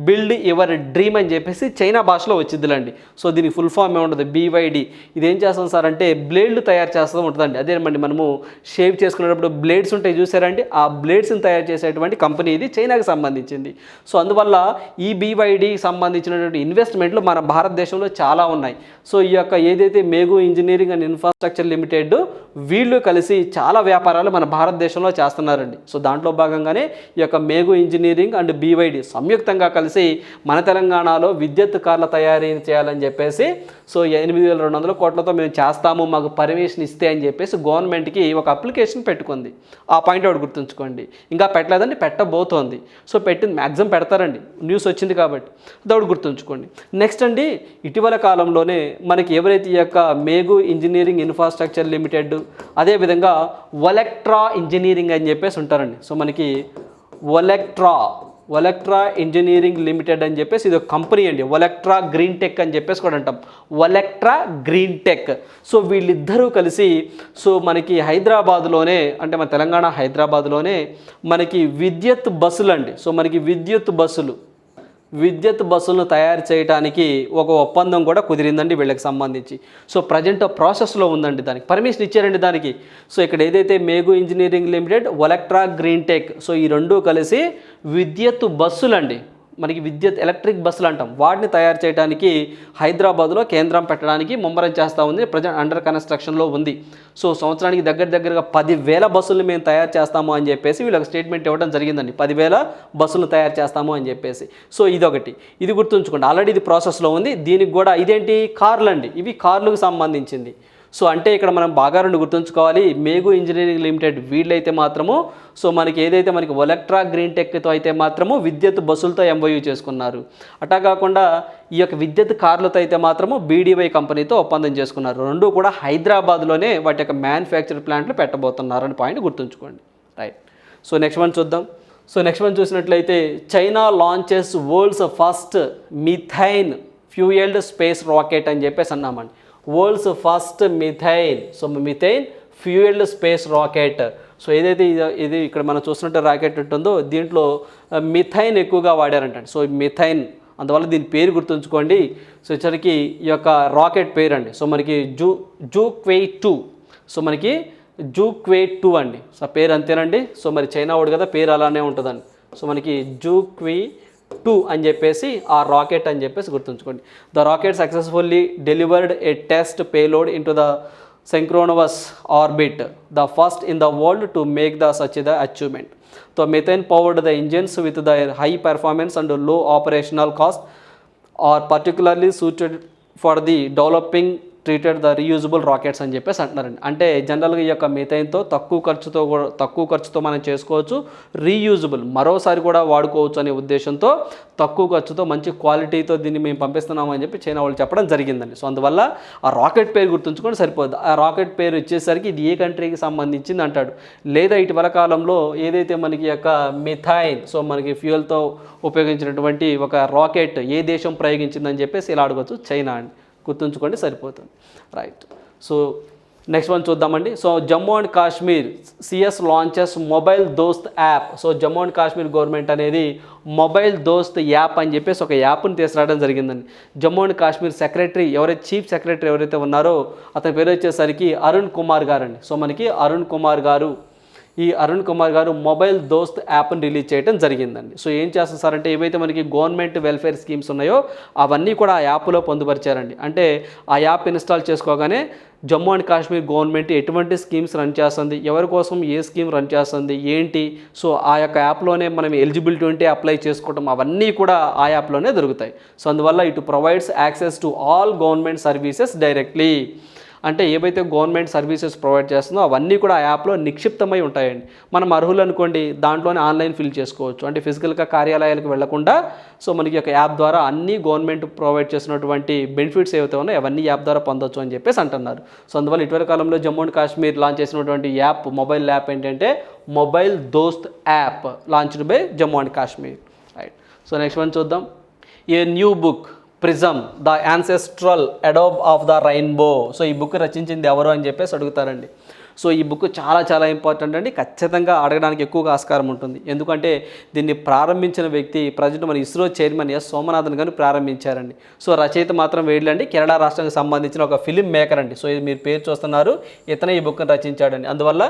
బిల్డ్ యువర్ డ్రీమ్ అని చెప్పేసి చైనా భాషలో వచ్చిందిలండి. సో దీనికి ఫుల్ ఫామ్ ఏమి ఉండదు, BYD. ఇది ఏం చేస్తాం సార్ అంటే బ్లేడ్లు తయారు చేస్తూ ఉంటుందండి. అదేమండి మనము షేవ్ చేసుకునేటప్పుడు బ్లేడ్స్ ఉంటాయి చూసారండి, ఆ బ్లేడ్స్ని తయారు చేసేటువంటి కంపెనీ ఇది, చైనాకి సంబంధించింది. సో అందువల్ల ఈ BYDకి సంబంధించినటువంటి ఇన్వెస్ట్మెంట్లు మన భారతదేశంలో చాలా ఉన్నాయి. సో ఈ యొక్క ఏదైతే Meghu engineering and infrastructure limited వీళ్ళు కలిసి చాలా వ్యాపారాలు మన భారతదేశంలో చేస్తున్నారండి. సో దాంట్లో భాగంగానే ఈ యొక్క మేఘు ఇంజనీరింగ్ అండ్ BYD సంయుక్తంగా కలిసి మన తెలంగాణలో విద్యుత్ కార్ల తయారీ చేయాలని చెప్పేసి సో 8,200 కోట్లతో మేము చేస్తాము, మాకు పర్మిషన్ ఇస్తే అని చెప్పేసి గవర్నమెంట్కి ఒక అప్లికేషన్ పెట్టుకుంది. ఆ పాయింట్ ఒకటి గుర్తుంచుకోండి. ఇంకా పెట్టలేదండి, పెట్టబోతోంది. సో పెట్టింది, మ్యాక్సిమం పెడతారండి, న్యూస్ వచ్చింది కాబట్టి, అదొకటి గుర్తుంచుకోండి. నెక్స్ట్ అండి, ఇటీవల కాలంలోనే మనకి ఎవరైతే ఈ యొక్క మేఘు ఇంజనీరింగ్ ఇన్ఫ్రాస్ట్రక్చర్ లిమిటెడ్, అదేవిధంగా ఒలెక్ట్రా ఇంజనీరింగ్ అని చెప్పేసి ఉంటారండి. సో మనకి ఒలెక్ట్రా ఇంజనీరింగ్ లిమిటెడ్ అని చెప్పేసి ఇది ఒక కంపెనీ అండి. ఒలెక్ట్రా గ్రీన్ టెక్ అని చెప్పేసి కూడా అంటాం, ఒలెక్ట్రా గ్రీన్ టెక్. సో వీళ్ళిద్దరూ కలిసి సో మనకి హైదరాబాద్లోనే, అంటే మన తెలంగాణ హైదరాబాద్లోనే మనకి విద్యుత్ బస్సులు అండి. సో మనకి విద్యుత్ బస్సులను తయారు చేయడానికి ఒక ఒప్పందం కూడా కుదిరిందండి వీళ్ళకి సంబంధించి. సో ప్రజెంట్ ప్రాసెస్లో ఉందండి, దానికి పర్మిషన్ ఇచ్చారండి దానికి. సో ఇక్కడ ఏదైతే Meghu engineering limited, Olectra green tech, so ఈ రెండూ కలిసి విద్యుత్ బస్సులండి, మనకి విద్యుత్ ఎలక్ట్రిక్ బస్సులు అంటాం, వాటిని తయారు చేయడానికి హైదరాబాద్లో కేంద్రం పెట్టడానికి ముమ్మరం చేస్తూ ఉంది. ప్రజెంట్ అండర్ కన్స్ట్రక్షన్లో ఉంది. సో సంవత్సరానికి దగ్గరగా 10,000 బస్సులు మేము తయారు చేస్తాము అని చెప్పేసి వీళ్ళకి స్టేట్మెంట్ ఇవ్వడం జరిగిందండి. 10,000 బస్సులు తయారు చేస్తాము అని చెప్పేసి. సో ఇదొకటి, ఇది గుర్తుంచుకోండి. ఆల్రెడీ ఇది ప్రాసెస్లో ఉంది. దీనికి కూడా ఇదేంటి, కార్లు అండి, ఇవి కార్లకు సంబంధించింది. సో అంటే ఇక్కడ మనం బాగా రెండు గుర్తుంచుకోవాలి. మేఘు ఇంజనీరింగ్ లిమిటెడ్ వీళ్ళైతే మాత్రము సో మనకి ఏదైతే మనకి ఒలెక్ట్రా గ్రీన్ టెక్తో అయితే మాత్రము విద్యుత్ బస్సులతో ఎంఓయూ చేసుకున్నారు. అటా కాకుండా ఈ యొక్క విద్యుత్ కార్లతో అయితే మాత్రము బీడీవై కంపెనీతో ఒప్పందం చేసుకున్నారు. రెండు కూడా హైదరాబాద్లోనే వాటి యొక్క మ్యానుఫ్యాక్చర్ ప్లాంట్లు పెట్టబోతున్నారు అని పాయింట్ గుర్తుంచుకోండి. రైట్. సో నెక్స్ట్ వన్ చూద్దాం. సో నెక్స్ట్ వన్ చూసినట్లయితే China launches world's first methane fuelled space rocket అని చెప్పేసి అన్నామండి. World's first methane, so methane fuelled space rocket. So ఏదైతే ఇది ఇక్కడ మనం చూసినట్టు రాకెట్ ఉంటుందో దీంట్లో మిథైన్ ఎక్కువగా వాడారంటండి. సో మిథైన్, అందువల్ల దీని పేరు గుర్తుంచుకోండి. సో ఇచ్చరికి ఈ యొక్క రాకెట్ పేరు అండి. సో మనకి జూక్వే 2, సో మనకి జూక్వే 2 అండి. సో పేరు అంతేనండి. సో మరి చైనా వాడు కదా, పేరు అలానే ఉంటుందండి. సో మనకి జూక్వే 2 అని చెప్పేసి ఆ రాకెట్ అని చెప్పేసి గుర్తుంచుకోండి. The rocket successfully delivered A test payload in to the synchronous orbit, the first in the world to make such the achievement. So methane powered the engines with the high performance and low operational cost are particularly suited for the developing treated the reusable rockets అని చెప్పేసి అంటున్నారండి. అంటే జనరల్గా ఈ యొక్క మిథైన్తో తక్కువ ఖర్చుతో మనం చేసుకోవచ్చు, రీయూజబుల్ మరోసారి కూడా వాడుకోవచ్చు అనే ఉద్దేశంతో తక్కువ ఖర్చుతో మంచి క్వాలిటీతో దీన్ని మేము పంపిస్తున్నాము అని చెప్పి చైనా వాళ్ళు చెప్పడం జరిగిందండి. సో అందువల్ల ఆ రాకెట్ పేరు గుర్తుంచుకొని సరిపోద్ది. ఆ రాకెట్ పేరు వచ్చేసరికి ఇది ఏ కంట్రీకి సంబంధించింది అంటాడు, లేదా ఇటీవల కాలంలో ఏదైతే మనకి యొక్క మిథైన్ సో మనకి ఫ్యూయల్తో ఉపయోగించినటువంటి ఒక రాకెట్ ఏ దేశం ప్రయోగించిందని చెప్పేసి ఇలా అడగవచ్చు, చైనా అండి. గుర్తుంచుకోండి సరిపోతుంది. రైట్. సో నెక్స్ట్ వన్ చూద్దామండి. So Jammu and Kashmir CS launches mobile Dost app. So Jammu and Kashmir government అనేది మొబైల్ దోస్త్ యాప్ అని చెప్పేసి ఒక యాప్ని తీసుకురావడం జరిగిందండి. Jammu and Kashmir secretary chief secretary ఎవరైతే ఉన్నారో అతని పేరు వచ్చేసరికి అరుణ్ కుమార్ గారు అండి. సో మనకి అరుణ్ కుమార్ గారు మొబైల్ దోస్త్ యాప్ని రిలీజ్ చేయడం జరిగిందండి. సో ఏం చేస్తారు సార్ అంటే ఏవైతే మనకి గవర్నమెంట్ వెల్ఫేర్ స్కీమ్స్ ఉన్నాయో అవన్నీ కూడా ఆ యాప్లో పొందుపరిచారండి. అంటే ఆ యాప్ ఇన్స్టాల్ చేసుకోగానే జమ్మూ అండ్ కాశ్మీర్ గవర్నమెంట్ ఎటువంటి స్కీమ్స్ రన్ చేస్తుంది, ఎవరి కోసం ఏ స్కీమ్ రన్ చేస్తుంది ఏంటి, సో ఆ యొక్క యాప్లోనే మనం ఎలిజిబిలిటీ ఉంటే అప్లై చేసుకోవడం అవన్నీ కూడా ఆ యాప్లోనే దొరుకుతాయి. సో అందువల్ల ఇటు provides access to all government services directly. అంటే ఏవైతే గవర్నమెంట్ సర్వీసెస్ ప్రొవైడ్ చేస్తుందో అవన్నీ కూడా ఆ యాప్లో నిక్షిప్తమై ఉంటాయండి. మనం అర్హులు అనుకోండి దాంట్లోనే ఆన్లైన్ ఫిల్ చేసుకోవచ్చు. అంటే ఫిజికల్గా కార్యాలయాలకు వెళ్లకుండా సో మనకి ఒక యాప్ ద్వారా అన్ని గవర్నమెంట్ ప్రొవైడ్ చేసినటువంటి బెనిఫిట్స్ ఏవైతే ఉన్నాయో అవన్నీ యాప్ ద్వారా పొందొచ్చు అని చెప్పేసి అంటున్నారు. సో అందువల్ల ఇటీవల కాలంలో జమ్మూ అండ్ కాశ్మీర్ లాంచ్ చేసినటువంటి యాప్ మొబైల్ యాప్ ఏంటంటే mobile Dost app launched by Jammu and Kashmir. Right. So next one చూద్దాం. A new book prism the ancestral అడోబ్ ఆఫ్ ద రెయిన్బో. సో ఈ బుక్ రచించింది ఎవరు అని చెప్పేసి అడుగుతారండి. సో ఈ బుక్ చాలా ఇంపార్టెంట్ అండి. ఖచ్చితంగా అడగడానికి ఎక్కువగా ఆస్కారం ఉంటుంది. ఎందుకంటే దీన్ని ప్రారంభించిన వ్యక్తి ప్రజెంట్ మన ఇస్రో చైర్మన్ ఎస్ సోమనాథన్ గారు ప్రారంభించారండి. సో రచయిత మాత్రం వేళ్ళండి కేరళ రాష్ట్రానికి సంబంధించిన ఒక ఫిలిం మేకర్ అండి. సో ఇది మీరు పేరు చూస్తున్నారు, ఇతనే ఈ బుక్ని రచించాడండి. అందువల్ల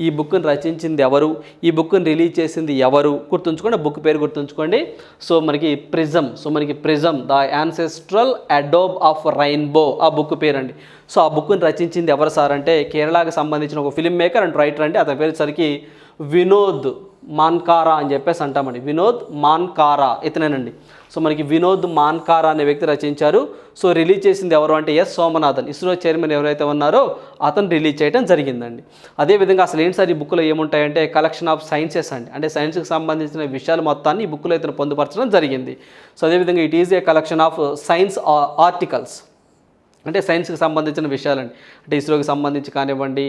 ఈ బుక్ని రచించింది ఎవరు, ఈ బుక్ని రిలీజ్ చేసింది ఎవరు గుర్తుంచుకోండి, బుక్ పేరు గుర్తుంచుకోండి. సో మనకి ప్రిజమ్ ద యాన్సెస్ట్రల్ అడోబ్ ఆఫ్ రెయిన్బో ఆ బుక్ పేరండి. సో ఆ బుక్ని రచించింది ఎవరు సార్ అంటే కేరళకి సంబంధించిన ఒక ఫిల్మ్ మేకర్ అండ్ రైటర్ అండి. అతని పేరు సరికి వినోద్ మాన్కారా అని చెప్పేసి అంటామండి. వినోద్ మాన్కారా ఇతనేనండి. సో మనకి వినోద్ మాన్కారా అనే వ్యక్తి రచించారు. సో రిలీజ్ చేసింది ఎవరు అంటే ఎస్ సోమనాథన్, ఇస్రో చైర్మన్ ఎవరైతే ఉన్నారో అతను రిలీజ్ చేయడం జరిగిందండి. అదేవిధంగా అసలు ఏంటి సార్ ఈ బుక్లో ఏముంటాయంటే కలెక్షన్ ఆఫ్ సైన్సెస్ అండి. అంటే సైన్స్కి సంబంధించిన విషయాలు మొత్తాన్ని ఈ బుక్లో ఇతను పొందుపరచడం జరిగింది. సో అదేవిధంగా it is a collection of science articles, అంటే సైన్స్కి సంబంధించిన విషయాలండి. అంటే ఇస్రోకి సంబంధించి కానివ్వండి,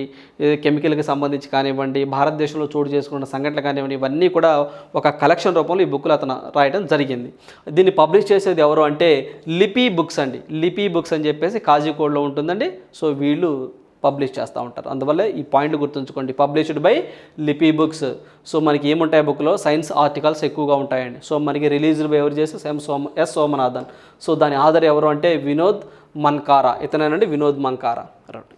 కెమికల్కి సంబంధించి కానివ్వండి, భారతదేశంలో చోటు చేసుకున్న సంఘటనలు కానివ్వండి, ఇవన్నీ కూడా ఒక కలెక్షన్ రూపంలో ఈ బుక్లో అతను రాయడం జరిగింది. దీన్ని పబ్లిష్ చేసేది ఎవరు అంటే లిపి బుక్స్ అండి. లిపి బుక్స్ అని చెప్పేసి కాజీకోడ్లో ఉంటుందండి. సో వీళ్ళు పబ్లిష్ చేస్తూ ఉంటారు. అందువల్ల ఈ పాయింట్లు గుర్తుంచుకోండి, పబ్లిష్డ్ బై లిపి బుక్స్. సో మనకి ఏముంటాయి బుక్లో సైన్స్ ఆర్టికల్స్ ఎక్కువగా ఉంటాయండి. సో మనకి రిలీజ్డ్ బై ఎవరు చేసి ఎస్ సోమనాథన్. సో దాని ఆధార్ ఎవరు అంటే వినోద్ మన్కారా, ఇతనేనండి వినోద్ మన్కారా.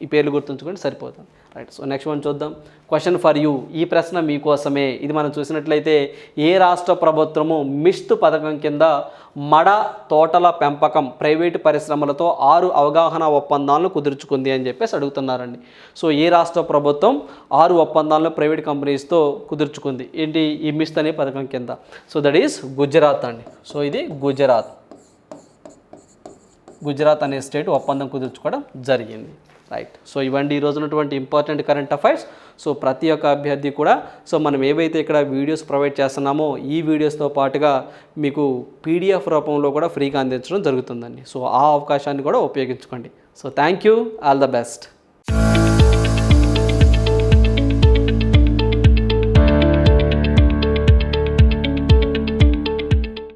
ఈ పేర్లు గుర్తుంచుకోండి సరిపోతుంది. రైట్. సో నెక్స్ట్ వన్ చూద్దాం. క్వశ్చన్ ఫర్ యూ, ఈ ప్రశ్న మీకోసమే. ఇది మనం చూసినట్లయితే ఏ రాష్ట్ర ప్రభుత్వము మిస్ట్ పథకం కింద మడ తోటల పెంపకం ప్రైవేటు పరిశ్రమలతో 6 అవగాహన ఒప్పందాలను కుదుర్చుకుంది అని చెప్పేసి అడుగుతున్నారండి. సో ఏ రాష్ట్ర ప్రభుత్వం 6 ఒప్పందాలను ప్రైవేట్ కంపెనీస్తో కుదుర్చుకుంది ఏంటి ఈ మిస్ట్ అనే పథకం కింద? సో దట్ ఈస్ గుజరాత్ అండి. సో ఇది గుజరాత్ అనే స్టేట్ ఒప్పందం కుదుర్చుకోవడం జరిగింది. రైట్. సో ఇవండి ఈరోజు ఉన్నటువంటి ఇంపార్టెంట్ కరెంట్ అఫైర్స్. సో ప్రతి ఒక్క అభ్యర్థి కూడా సో మనం ఏవైతే ఇక్కడ వీడియోస్ ప్రొవైడ్ చేస్తున్నామో ఈ వీడియోస్తో పాటుగా మీకు పీడిఎఫ్ రూపంలో కూడా ఫ్రీగా అందించడం జరుగుతుందండి. సో ఆ అవకాశాన్ని కూడా ఉపయోగించుకోండి. So thank you, all the best.